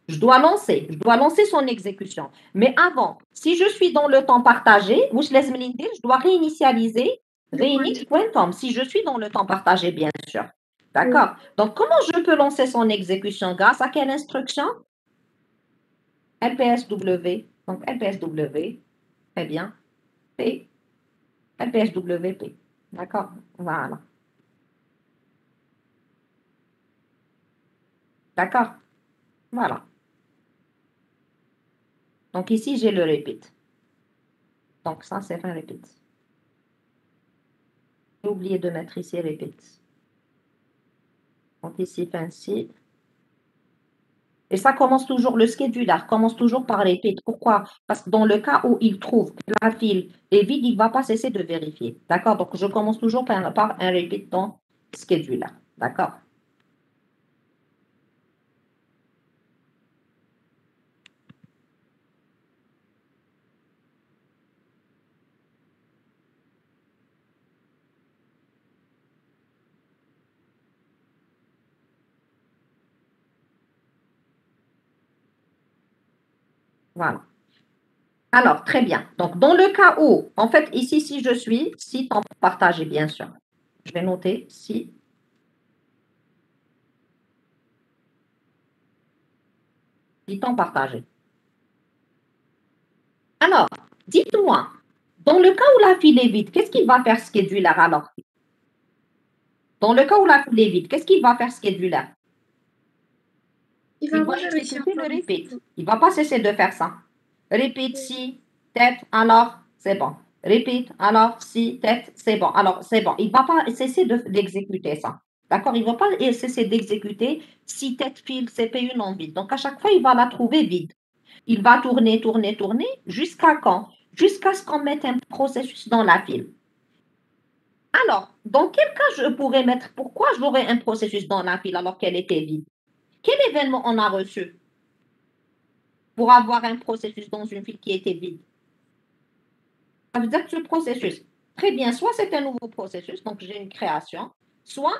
Je dois lancer son exécution. Mais avant, si je suis dans le temps partagé, je dois réinitialiser Réinit.com si je suis dans le temps partagé, bien sûr. D'accord? Donc, comment je peux lancer son exécution? Grâce à quelle instruction? LPSW. Donc, LPSW. Très bien. P. LPSWP. D'accord? Voilà. D'accord? Voilà. Donc, ici, j'ai le repeat. Donc, ça, c'est un repeat. J'ai oublié de mettre ici repeat. Donc, ici, ainsi. Et ça commence toujours, le scheduler commence toujours par repeat. Pourquoi? Parce que dans le cas où il trouve que la file est vide, il ne va pas cesser de vérifier. D'accord? Donc, je commence toujours par un repeat dans scheduler. D'accord? Voilà. Alors, très bien. Donc, dans le cas où, en fait, ici, si je suis, si temps partagé, bien sûr. Je vais noter si temps partagé. Alors, dites-moi, dans le cas où la file est vide, qu'est-ce qu'il va faire scheduler alors? Dans le cas où la file est vide, qu'est-ce qu'il va faire scheduler? Il Il va va revérifier exécuter le encore une repeat. fois. Il ne va pas cesser de faire ça. Repeat si, tête, alors, c'est bon. Repeat, alors, si, tête, c'est bon. Alors, c'est bon. Il ne va pas cesser d'exécuter ça. D'accord? Il ne va pas cesser d'exécuter si tête file CPU non vide. Donc, à chaque fois, il va la trouver vide. Il va tourner, tourner, tourner. Jusqu'à quand? Jusqu'à ce qu'on mette un processus dans la file. Alors, dans quel cas je pourrais mettre, pourquoi j'aurais un processus dans la file alors qu'elle était vide? Quel événement on a reçu pour avoir un processus dans une file qui était vide? Ça veut dire que ce processus, Très bien, soit c'est un nouveau processus, donc j'ai une création, soit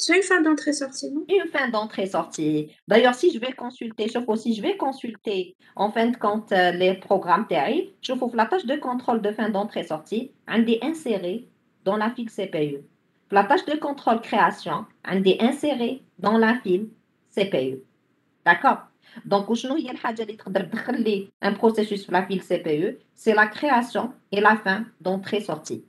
Soit une fin d'entrée-sortie, non? une fin d'entrée-sortie. D'ailleurs, si je vais consulter, sauf aussi, je vais consulter en fin de compte les programmes TRI, je trouve la tâche de contrôle de fin d'entrée-sortie, on est inséré dans la file CPU. La tâche de contrôle création, on est inséré dans la file CPU. D'accord? Donc, شنو هي الحاجة اللي تقدر تدخل لي un processus في la file CPU, c'est la création et la fin d'entrée-sortie.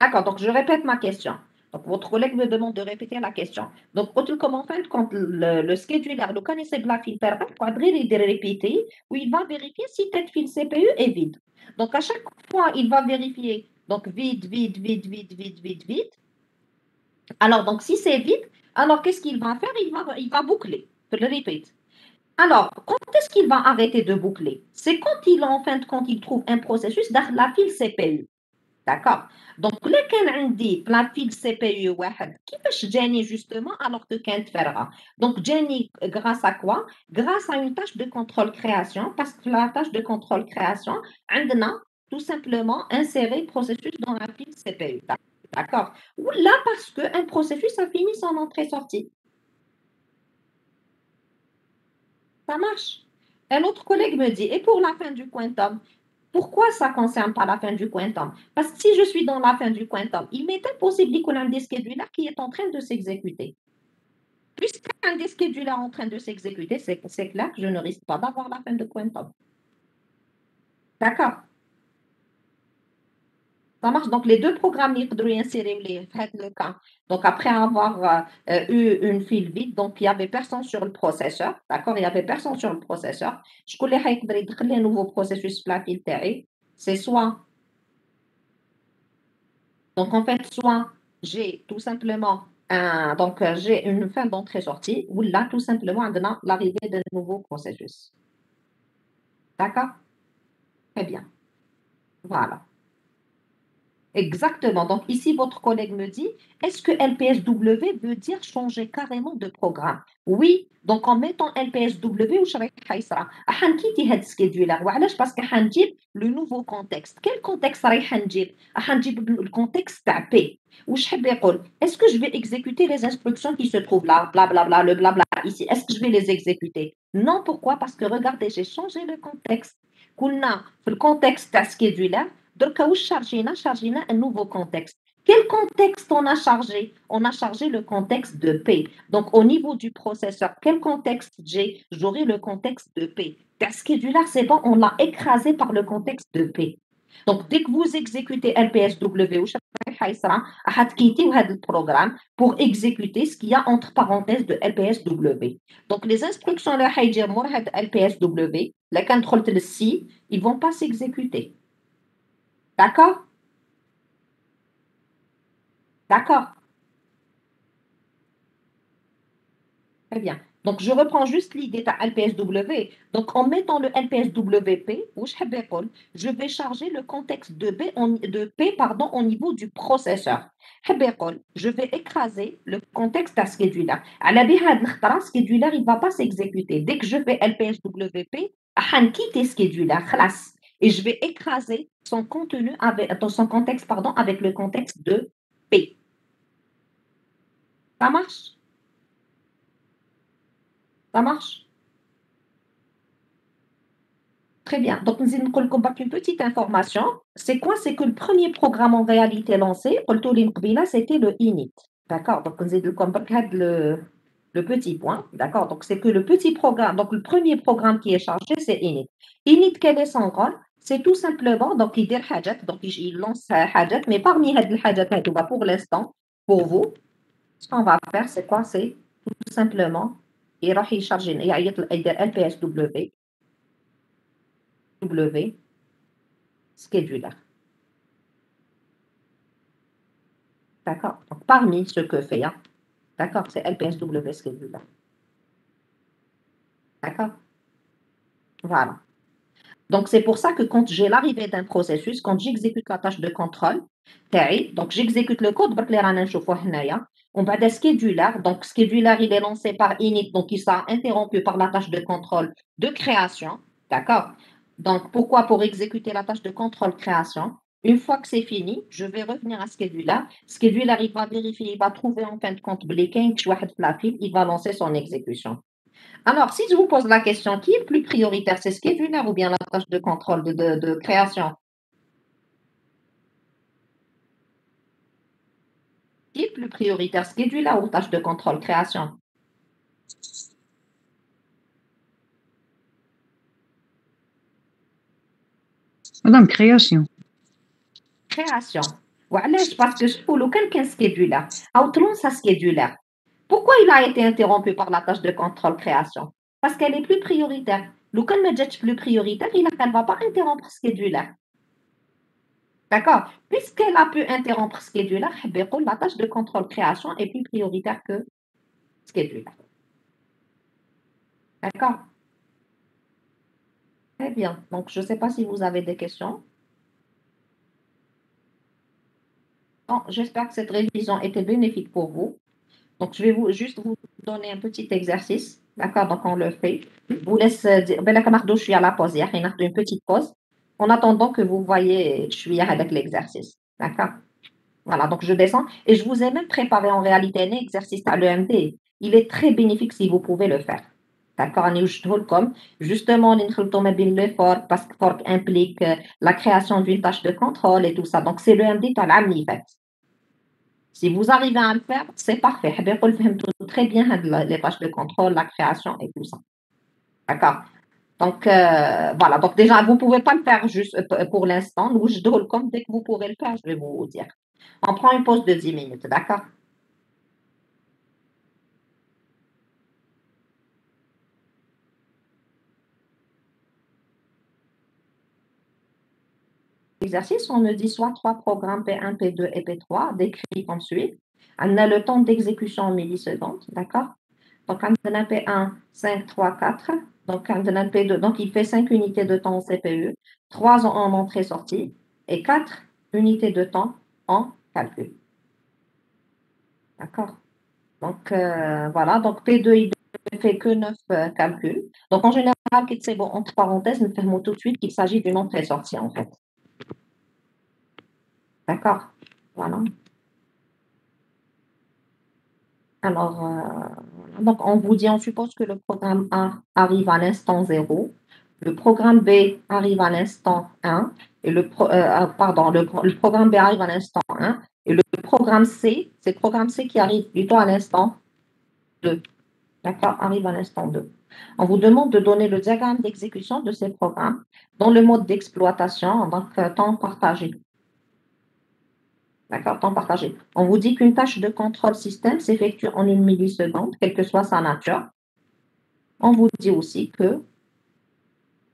D'accord, donc je répète ma question. Donc, votre collègue me demande de répéter la question. Donc, comme en fin de compte, le scheduler, le connaissez de la file permanente, il va répéter, où il va vérifier si cette file CPU est vide. Donc, à chaque fois, il va vérifier, donc vide, vide, vide, vide, vide, vide, vide. Alors, donc, si c'est vide, alors qu'est-ce qu'il va faire? Il va boucler. Je le répète. Alors, quand est-ce qu'il va arrêter de boucler? C'est quand il, en fin de compte, il trouve un processus dans la file CPU. D'accord? Donc, le كان عندي la file CPU واحد كيفاش جاني justement alors que كانت فارغة. Donc, جاني grâce à quoi? Grâce à une tâche de contrôle création parce que la tâche de contrôle création عندنا tout simplement insérer processus dans la file CPU. D'accord? Ou là parce qu'un processus a fini son entrée-sortie. Ça marche. Un autre collègue me dit, et pour la fin du quantum, pourquoi ça ne concerne pas la fin du quantum? Parce que si je suis dans la fin du quantum, il m'est impossible qu'on ait un scheduler qui est en train de s'exécuter. Puisqu'un scheduler est en train de s'exécuter, c'est clair que je ne risque pas d'avoir la fin de quantum. D'accord? Ça marche. Donc, les deux programmes, ils peuvent insérer le cas. Donc, après avoir eu une file vide, donc il n'y avait personne sur le processeur. D'accord? Il n'y avait personne sur le processeur. Je connais un nouveau processus la file TRI. C'est soit, donc en fait, soit j'ai tout simplement donc j'ai une fin d'entrée-sortie, ou là, tout simplement, l'arrivée d'un nouveau processus. D'accord? Très bien. Voilà. Exactement. Donc ici, votre collègue me dit, est-ce que LPSW veut dire changer carrément de programme? Oui. Donc en mettant LPSW, وش راح يصرى؟ حنكيتي هاد السكيدولر وعلاش؟ باسكو حنجيب le nouveau contexte. Quel contexte رايح نجيب؟ حنجيب le contexte تاع P. وش حب يقول؟ Est-ce que je vais exécuter les instructions qui se trouvent là, blablabla, le blabla ici? Est-ce que je vais les exécuter? Non, pourquoi? Parce que regardez, j'ai changé le contexte. قلنا في الcontexte تاع scheduler donc, chargina un nouveau contexte. Quel contexte on a chargé? On a chargé le contexte de P. Donc, au niveau du processeur, quel contexte j'ai? J'aurai le contexte de P. Ta scheduler, c'est bon, on l'a écrasé par le contexte de P. Donc, dès que vous exécutez LPSW, le programme pour exécuter ce qu'il y a entre parenthèses de LPSW. Donc, les instructions de LPSW, la contrôle de C, ils ne vont pas s'exécuter. D'accord? D'accord. Très bien. Donc, je reprends juste l'idée de LPSW. Donc, en mettant le LPSWP, je vais charger le contexte de P au niveau du processeur. Je vais écraser le contexte à scheduler. À la le scheduler, il ne va pas s'exécuter. Dès que je fais LPSWP, je quitter scheduler. Et je vais écraser son contenu son contexte, avec le contexte de P. Ça marche? Ça marche? Très bien. Donc, nous allons une petite information. C'est quoi? C'est que le premier programme en réalité lancé, c'était le init. D'accord? Donc, nous allons le petit point. D'accord? Donc, c'est que le petit programme, donc le premier programme qui est chargé, c'est init. Init, quel est son rôle? C'est tout simplement, donc, il dit Hajat, donc il lance Hajat, mais parmi les Hajat, pour l'instant, pour vous, ce qu'on va faire, c'est quoi? C'est tout simplement, il va charger, il y a LPSW, scheduler. D'accord? Donc, parmi ce que fait, d'accord, c'est LPSW scheduler. D'accord? Voilà. Donc, c'est pour ça que quand j'ai l'arrivée d'un processus, quand j'exécute la tâche de contrôle, donc j'exécute le code, on va de scheduler. Donc, scheduler, il est lancé par init, donc il sera interrompu par la tâche de contrôle de création. D'accord? Donc, pourquoi? Pour exécuter la tâche de contrôle-création. Une fois que c'est fini, je vais revenir à Scheduler. Scheduler, il va vérifier, il va trouver en fin de compte il va lancer son exécution. Alors, si je vous pose la question, qui est plus prioritaire, c'est Scheduler ou bien la tâche de contrôle de création? Qui est plus prioritaire, Scheduler ou tâche de contrôle création? Madame, création. Création. وعلاش؟ parce que لو كان Scheduler أو تلونسا Scheduler. Pourquoi il a été interrompu par la tâche de contrôle création? Parce qu'elle est plus prioritaire. لو كان ما جاتش plus prioritaire, elle ne va pas interrompre Scheduler. D'accord? Puisqu'elle a pu interrompre Scheduler, la tâche de contrôle création est plus prioritaire que Scheduler. D'accord? Très bien. Donc, je ne sais pas si vous avez des questions. Bon, j'espère que cette révision était bénéfique pour vous. Donc, je vais juste vous donner un petit exercice. D'accord? Donc, on le fait. Je vous laisse dire, je suis à la pause, il y a une petite pause. En attendant que vous voyez, je suis avec l'exercice. D'accord? Voilà, donc je descends. Et je vous ai même préparé en réalité un exercice à l'EMD. Il est très bénéfique si vous pouvez le faire. D'accord? Justement, l'effort, parce que fork implique la création d'une tâche de contrôle et tout ça. Donc, c'est l'EMD à l'AMI, en fait. Si vous arrivez à le faire, c'est parfait. Très bien les tâches de contrôle, la création et tout ça. D'accord? Donc, voilà. Donc, déjà, vous ne pouvez pas le faire juste pour l'instant. Comme dès que vous pourrez le faire, je vais vous dire. On prend une pause de 10 minutes, d'accord? L'exercice, on me dit soit 3 programmes P1, P2 et P3 décrits comme suit. On a le temps d'exécution en millisecondes, d'accord? Donc, on a P1, 5, 3, 4. Donc, on a P2, donc il fait 5 unités de temps en CPU, 3 en entrée-sortie et 4 unités de temps en calcul. D'accord? Donc, voilà. Donc, P2, il ne fait que 9 calculs. Donc, en général, c'est bon, entre parenthèses, nous fermons tout de suite qu'il s'agit d'une entrée-sortie, en fait. D'accord? Voilà. Alors, donc on vous dit, on suppose que le programme A arrive à l'instant 0, le programme B arrive à l'instant 1, et le programme B arrive à l'instant 1, et le programme C, c'est le programme C qui arrive plutôt à l'instant 2. D'accord? Arrive à l'instant 2. On vous demande de donner le diagramme d'exécution de ces programmes dans le mode d'exploitation, donc temps partagé. D'accord, temps partagé. On vous dit qu'une tâche de contrôle système s'effectue en 1 milliseconde, quelle que soit sa nature. On vous dit aussi que,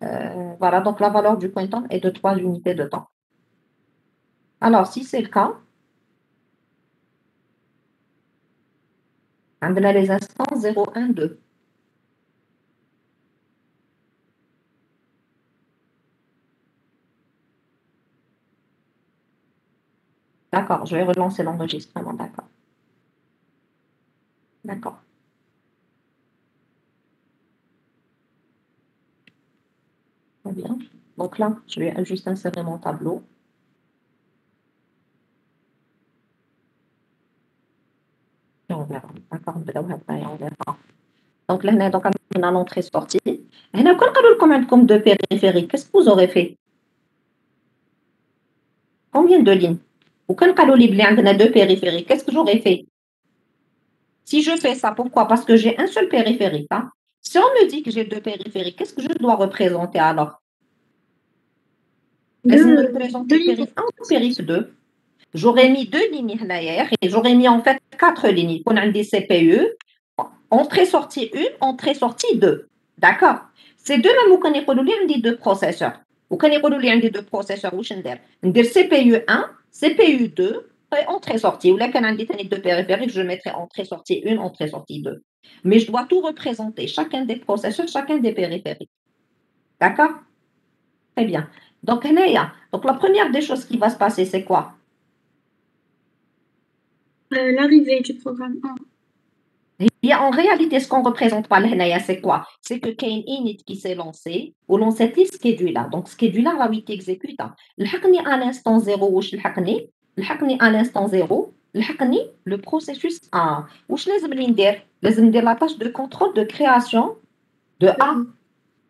voilà, donc la valeur du quantum est de 3 unités de temps. Alors, si c'est le cas, on a les instants 0, 1, 2. D'accord, je vais relancer l'enregistrement, d'accord. D'accord. Très bien. Donc là, je vais juste insérer mon tableau. Et on verra. D'accord, on verra. Donc là, on a l'entrée-sortie. Et là, quand on a combien de périphériques, qu'est-ce que vous aurez fait? Combien de lignes? Ou quand on a deux périphériques, qu'est-ce que j'aurais fait? Si je fais ça, pourquoi? Parce que j'ai un seul périphérique. Hein? Si on me dit que j'ai deux périphériques, qu'est-ce que je dois représenter alors? Est-ce que je représente périph 1 ou périph 2? J'aurais mis deux lignes derrière et j'aurais mis en fait 4 lignes. On a des CPU, entrée-sortie 1, entrée-sortie 2. D'accord? Ces deux mêmes, on a deux processeurs. On a deux processeurs. On a CPU 1, CPU 2, et entrée-sortie. Ou là, quand on a deux périphériques, je mettrai entrée-sortie 1, entrée-sortie 2. Mais je dois tout représenter, chacun des processeurs, chacun des périphériques. D'accord? Très bien. Donc, la première des choses qui va se passer, c'est quoi? L'arrivée du programme 1. En réalité, ce qu'on représente par l'hénaïa, c'est quoi? C'est que qu'il y a une init qui s'est lancée, ou lancé le scheduler. Donc, scheduler va être exécuté. Le à l'instant 0, ou le à l'instant 0, le processus A. Ou je les dire la tâche de contrôle de création de A.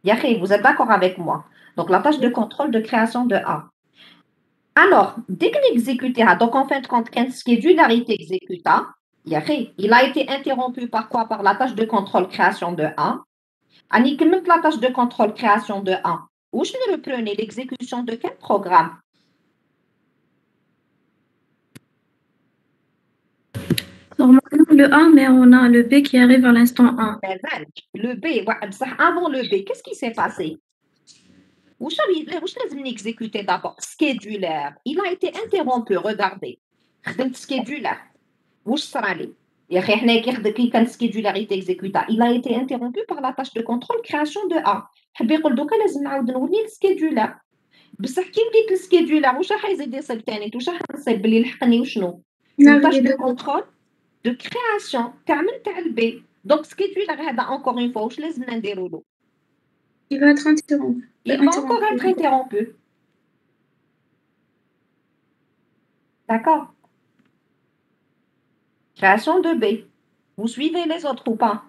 Yahi, vous êtes d'accord avec moi? Donc, la tâche de contrôle de création de A. Alors, dès qu'on exécute, donc en fin de compte, quand scheduler est exécuté, il a été interrompu par quoi? Par la tâche de contrôle création de A. Annick, même la tâche de contrôle création de A. Où je reprenais l'exécution de quel programme? Normalement, le A, mais on a le B qui arrive à l'instant 1. Le B, avant le B, qu'est-ce qui s'est passé? Où je l'ai exécuté d'abord? Scheduler. Il a été interrompu, regardez. Scheduler. Où je serai allé? Il a été exécuté. Il a été interrompu par la tâche de contrôle création de A. حب يقول دوكا لازم نعاود نولي السكيدولر بصح كي وليت السكيدولر واش راح يزيد يصيب ثاني واش راح نصيب بلي لحقني وشنو une tâche de contrôle de création تعمل تاع البي دونك سكيدولر هذا encore une fois واش لازمنا نديرو له il va être interrompu. Il va encore être interrompu. D'accord. Création de B. Vous suivez les autres ou pas?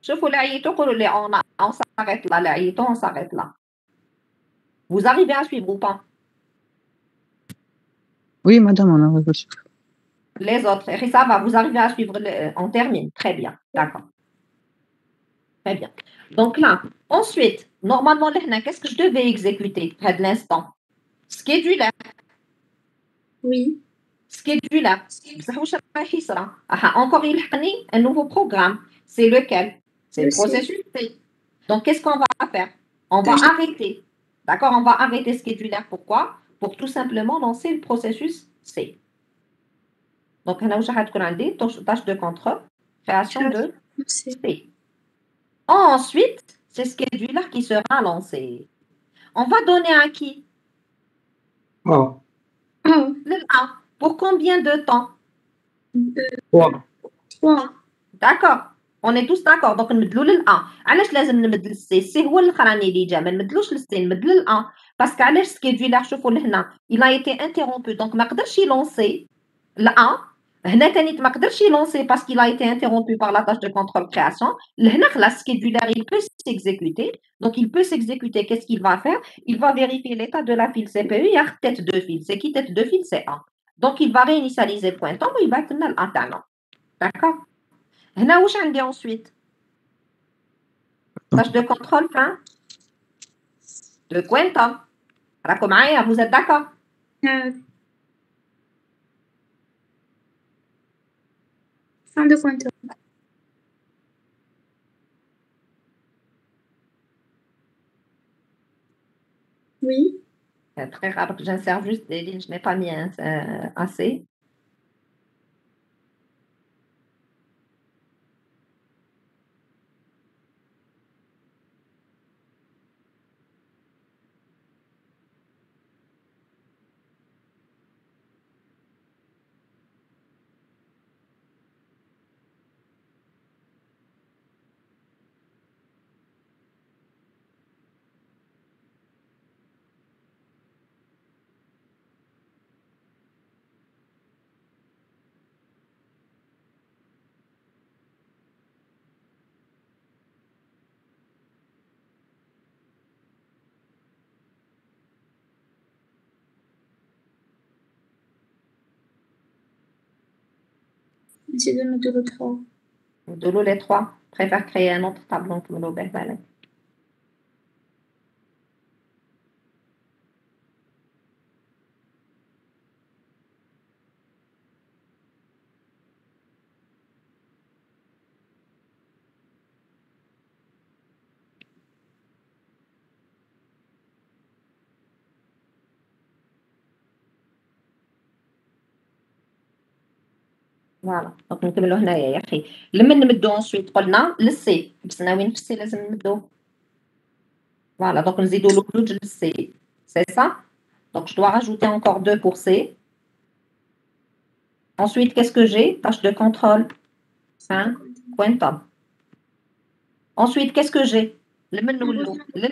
شوفوا العيطوا قولوا لي on s'arrête là العيطوا on s'arrête là. Vous arrivez à suivre ou pas? Oui, madame, on arrive à suivre. Les autres, ça va, vous arrivez à suivre, on termine. Très bien, d'accord. Très bien. Donc là, ensuite, normalement, qu'est-ce que je devais exécuter à l'instant? Scheduler. Oui. Scheduler. Encore un nouveau programme. C'est lequel? C'est le processus C. Donc, qu'est-ce qu'on va faire? On va arrêter. D'accord? On va arrêter Scheduler. Pourquoi? Pour tout simplement lancer le processus C. Donc, on a tâche de contrôle, création de C. Ensuite, c'est Scheduler qui sera lancé. On va donner à qui? Le A. Pour combien de temps? 3. D'accord. On est tous d'accord. Donc, نمدلو للA. علاش لازم نمد للسي؟ السي هو الاخراني اللي جا ما نمدلوش للسي نمد للA. باسكو علاش سكيدولر شوفوا لهنا il a été interrompu donc ما قدرش يلونسي الA. هنا تاني ما قدرش يلونسي parce qu'il a été interrompu par la tâche de contrôle création. لهنا خلاص سكيدولر il peut s'exécuter. Donc, il peut s'exécuter. Qu'est-ce qu'il va faire? Il va vérifier l'état de la file CPU. Il y a tête de file. C'est qui tête de file? C'est A. Donc, il va réinitialiser le point temps et il va être le A. D'accord? هنا واش عندي ensuite tâche de contrôle fin de quantum راكم معايا vous êtes d'accord fin de quantum. Oui. C'est très rare que j'insère juste des lignes, je n'ai pas mis assez. C'est de mettre le 3. De l'eau les 3. Préfère créer un autre tableau que l'eau belle. فوالا دونك نكملو هنايا يا اخي لما نمدو انسويت قلنا للسي بس وين في السي لازم نمدو فوالا دونك نزيدو له جوج للسي سي سا دونك جو دوا راجوتي encore 2 pour C Ensuite, qu'est-ce que j'ai? Tâche de contrôle. 5 quintuple. Ensuite, qu'est-ce que j'ai? Le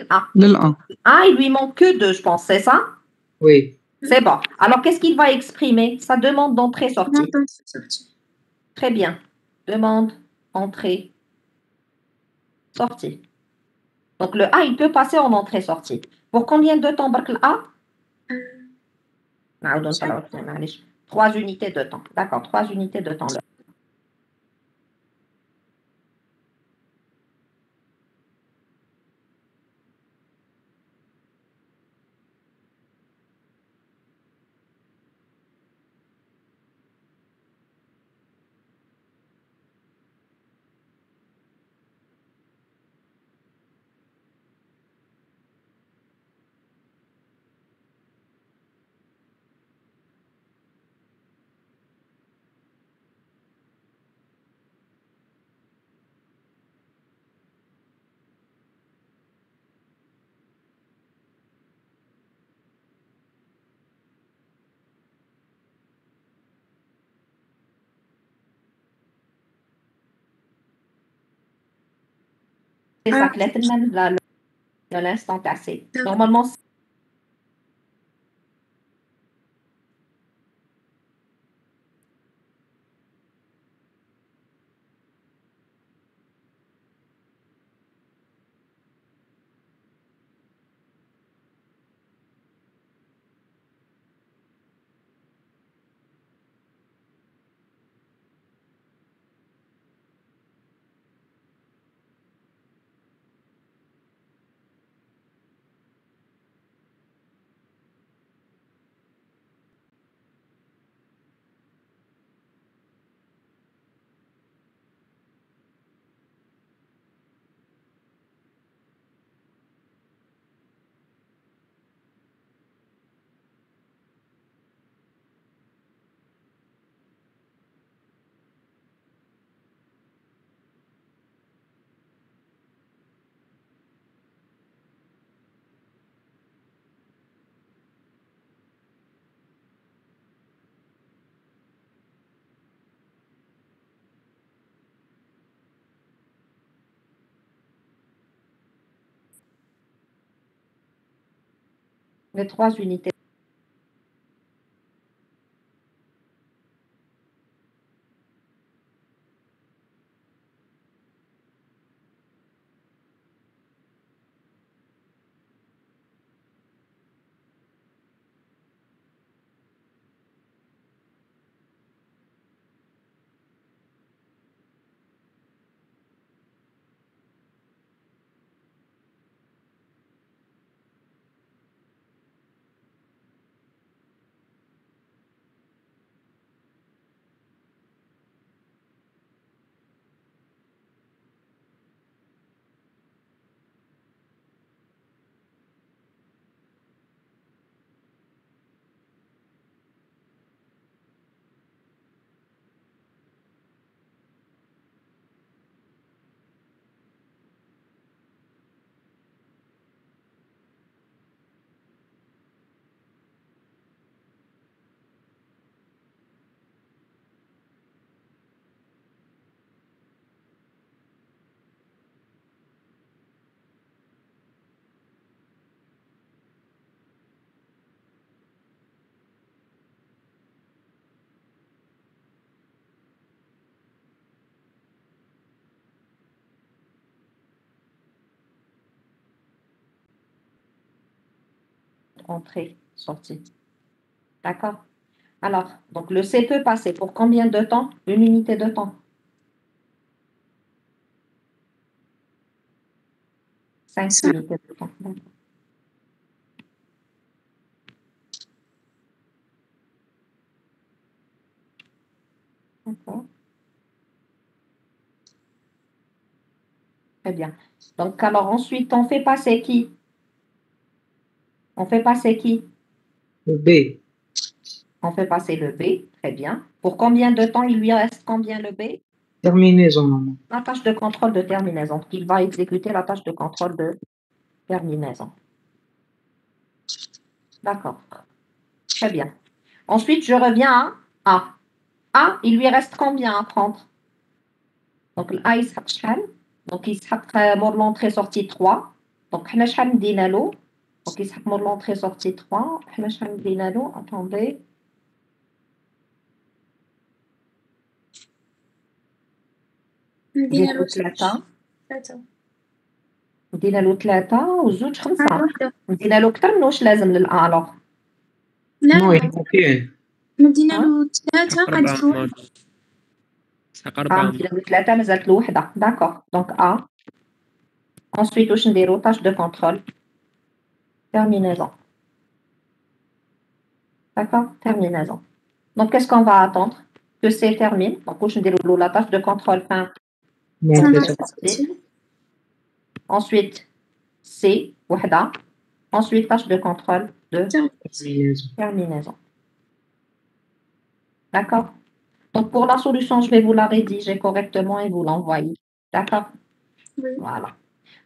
A. للأ. A, il lui manque que 2, je pense, c'est ça? Oui. C'est bon. Alors, qu'est-ce qu'il va exprimer? Sa demande d'entrée-sortie. Très bien. Demande, entrée, sortie. Donc, le A, il peut passer en entrée-sortie. Pour combien de temps, bark le A? 3 unités de temps. D'accord, 3 unités de temps. C'est ça, de l'instant passé. Normalement, les 3 unités. Entrée, sortie. D'accord? Alors, donc le C peut passer pour combien de temps? Une unité de temps. 5 unités de temps. D'accord. Très bien. Donc, alors ensuite, on fait passer qui? On fait passer qui? Le B. On fait passer le B. Très bien. Pour combien de temps il lui reste combien le B? Terminaison, maman. La tâche de contrôle de terminaison. Donc, il va exécuter la tâche de contrôle de terminaison. D'accord. Très bien. Ensuite, je reviens à A. A, il lui reste combien à prendre? Donc, A, il s'appelle شحال? Donc, il s'appelle mot de l'entrée-sortie 3. Donc, حنا شحال مدينا له? Donc, il s'appelle mot de l'entrée-sortie 3. حنا شحال مدينا له? Attendez. مدينة نديرو 3. ثلاثة. مدينا له 3 وزوج 5. واحدة. مدينا له أكثر من واش لازم للأ ألوغ؟ لا نو لا ممكن مدينة ها؟ له ثلاثة سحق عندك أربعة واحدة. مرات. سحق أربعة مدينا له 3 مازالت له وحدة. D'accord. Donc, A. Ensuite, واش نديرو؟ tâche de contrôle. Terminaison. D'accord? Terminaison. Donc, qu'est-ce qu'on va attendre? Que C termine. Donc, واش نديرو له la tâche de contrôle fin صنع sortie. Ensuite, C, وحدة. Ensuite, tâche de contrôle de terminaison. D'accord? Donc, pour la solution, je vais vous la rédiger correctement et vous l'envoyer. D'accord? Oui. Voilà.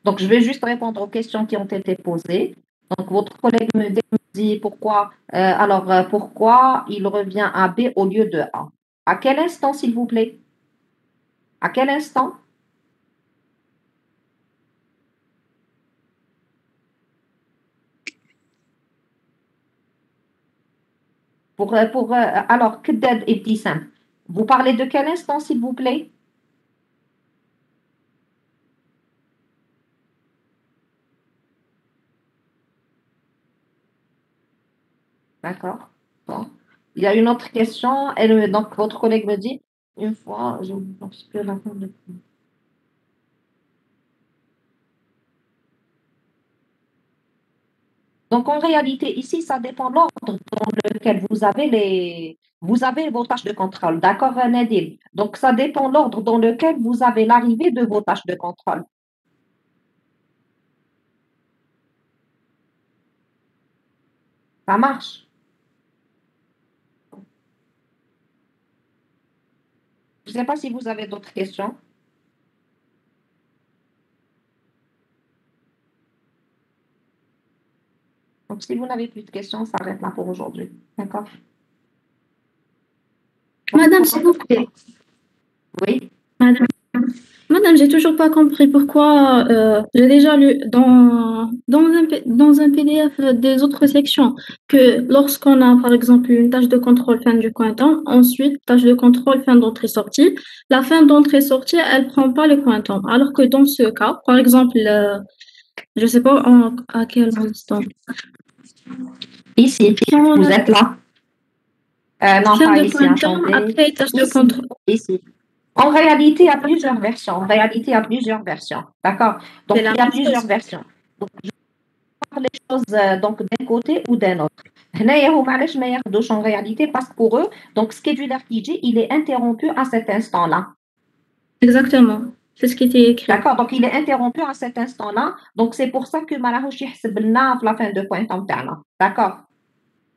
Donc, je vais juste répondre aux questions qui ont été posées. Donc, votre collègue me dit pourquoi il revient à B au lieu de A. À quel instant, s'il vous plaît? À quel instant? Alors, كداد ابتسام. Vous parlez de quel instant, s'il vous plaît? D'accord. Bon. Il y a une autre question. Donc, votre collègue me dit, une fois, je ne pense que la fin de... Donc, en réalité, ici, ça dépend de l'ordre dans lequel vous avez vos tâches de contrôle. D'accord, Nadine? Donc, ça dépend de l'ordre dans lequel vous avez l'arrivée de vos tâches de contrôle. Ça marche? Je ne sais pas si vous avez d'autres questions. Donc, si vous n'avez plus de questions, ça arrête là pour aujourd'hui. D'accord? Madame, s'il vous plaît. Oui. Madame, j'ai toujours pas compris pourquoi j'ai déjà lu dans un PDF des autres sections que lorsqu'on a par exemple une tâche de contrôle fin du cointemps, ensuite tâche de contrôle fin d'entrée-sortie, la fin d'entrée-sortie, elle prend pas le cointant. Alors que dans ce cas, par exemple, je sais pas à quel instant. Ici, vous êtes là. Non, Fin pas de ici, cointant, attendez. après tâche de Ici, contrôle. ici. En réalité, il y a plusieurs versions. En réalité, il y a plusieurs versions. D'accord? Donc, C'est la il y a même plusieurs chose. versions. Donc, je vais voir les choses donc d'un côté ou d'un autre. هنايا هما علاش ما ياخدوش en réalité parce que pour eux, donc schedule RPG, il est interrompu à cet instant-là. Exactement. C'est ce qui était écrit. D'accord? Donc, il est interrompu à cet instant-là. Donc, c'est pour ça que ما راهوش يحسب لنا في la fin de pointant نتاعنا. D'accord?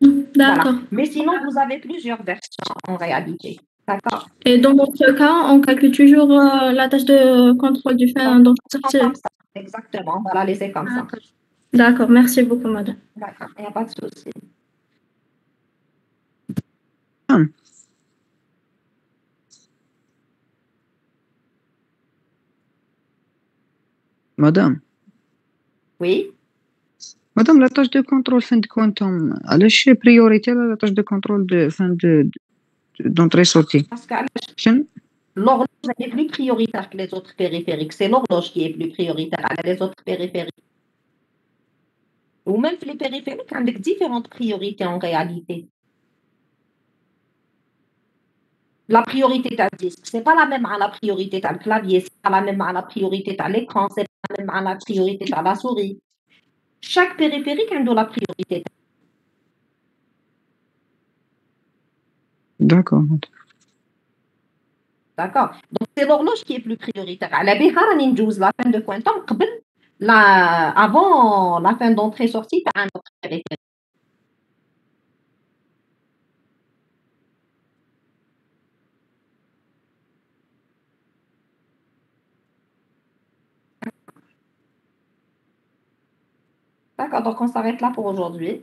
Voilà. D'accord. Mais sinon, vous avez plusieurs versions en réalité. D'accord? Et dans notre cas, on calcule toujours la tâche de contrôle du fin d'entrée-sortie. Comme ça. Exactement. On va la laisser comme ça. D'accord, merci beaucoup, madame. D'accord. Il n'y a pas de souci. مدام Oui. مدام لا tâche de contrôle fin de quantum علاش priorité على la tâche de contrôle de fin d'entrée sortie Parce que شنو l'horloge est plus prioritaire que les autres périphériques. C'est l'horloge qui est plus prioritaire à les autres périphériques. Ou même les périphériques avec différentes priorités en réalité. La priorité d'un disque, c'est pas la même à la priorité d'un clavier, c'est pas la même à la priorité d'un l'écran, c'est pas la même à la priorité de la souris. Chaque périphérique a la priorité. D'accord. D'accord? Donc, c'est l'horloge qui est plus prioritaire. À la بها راني ندوز la fin de quantum قبل avant la fin d'entrée-sortie تاع un autre périphérique. D'accord, donc on s'arrête là pour aujourd'hui.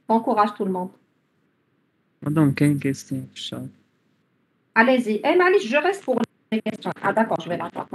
Bon courage tout le monde. Madame, كاين كيستيون في الشات. Allez-y. Eh, Malice, je reste pour les questions. Ah, d'accord, je vais la voir.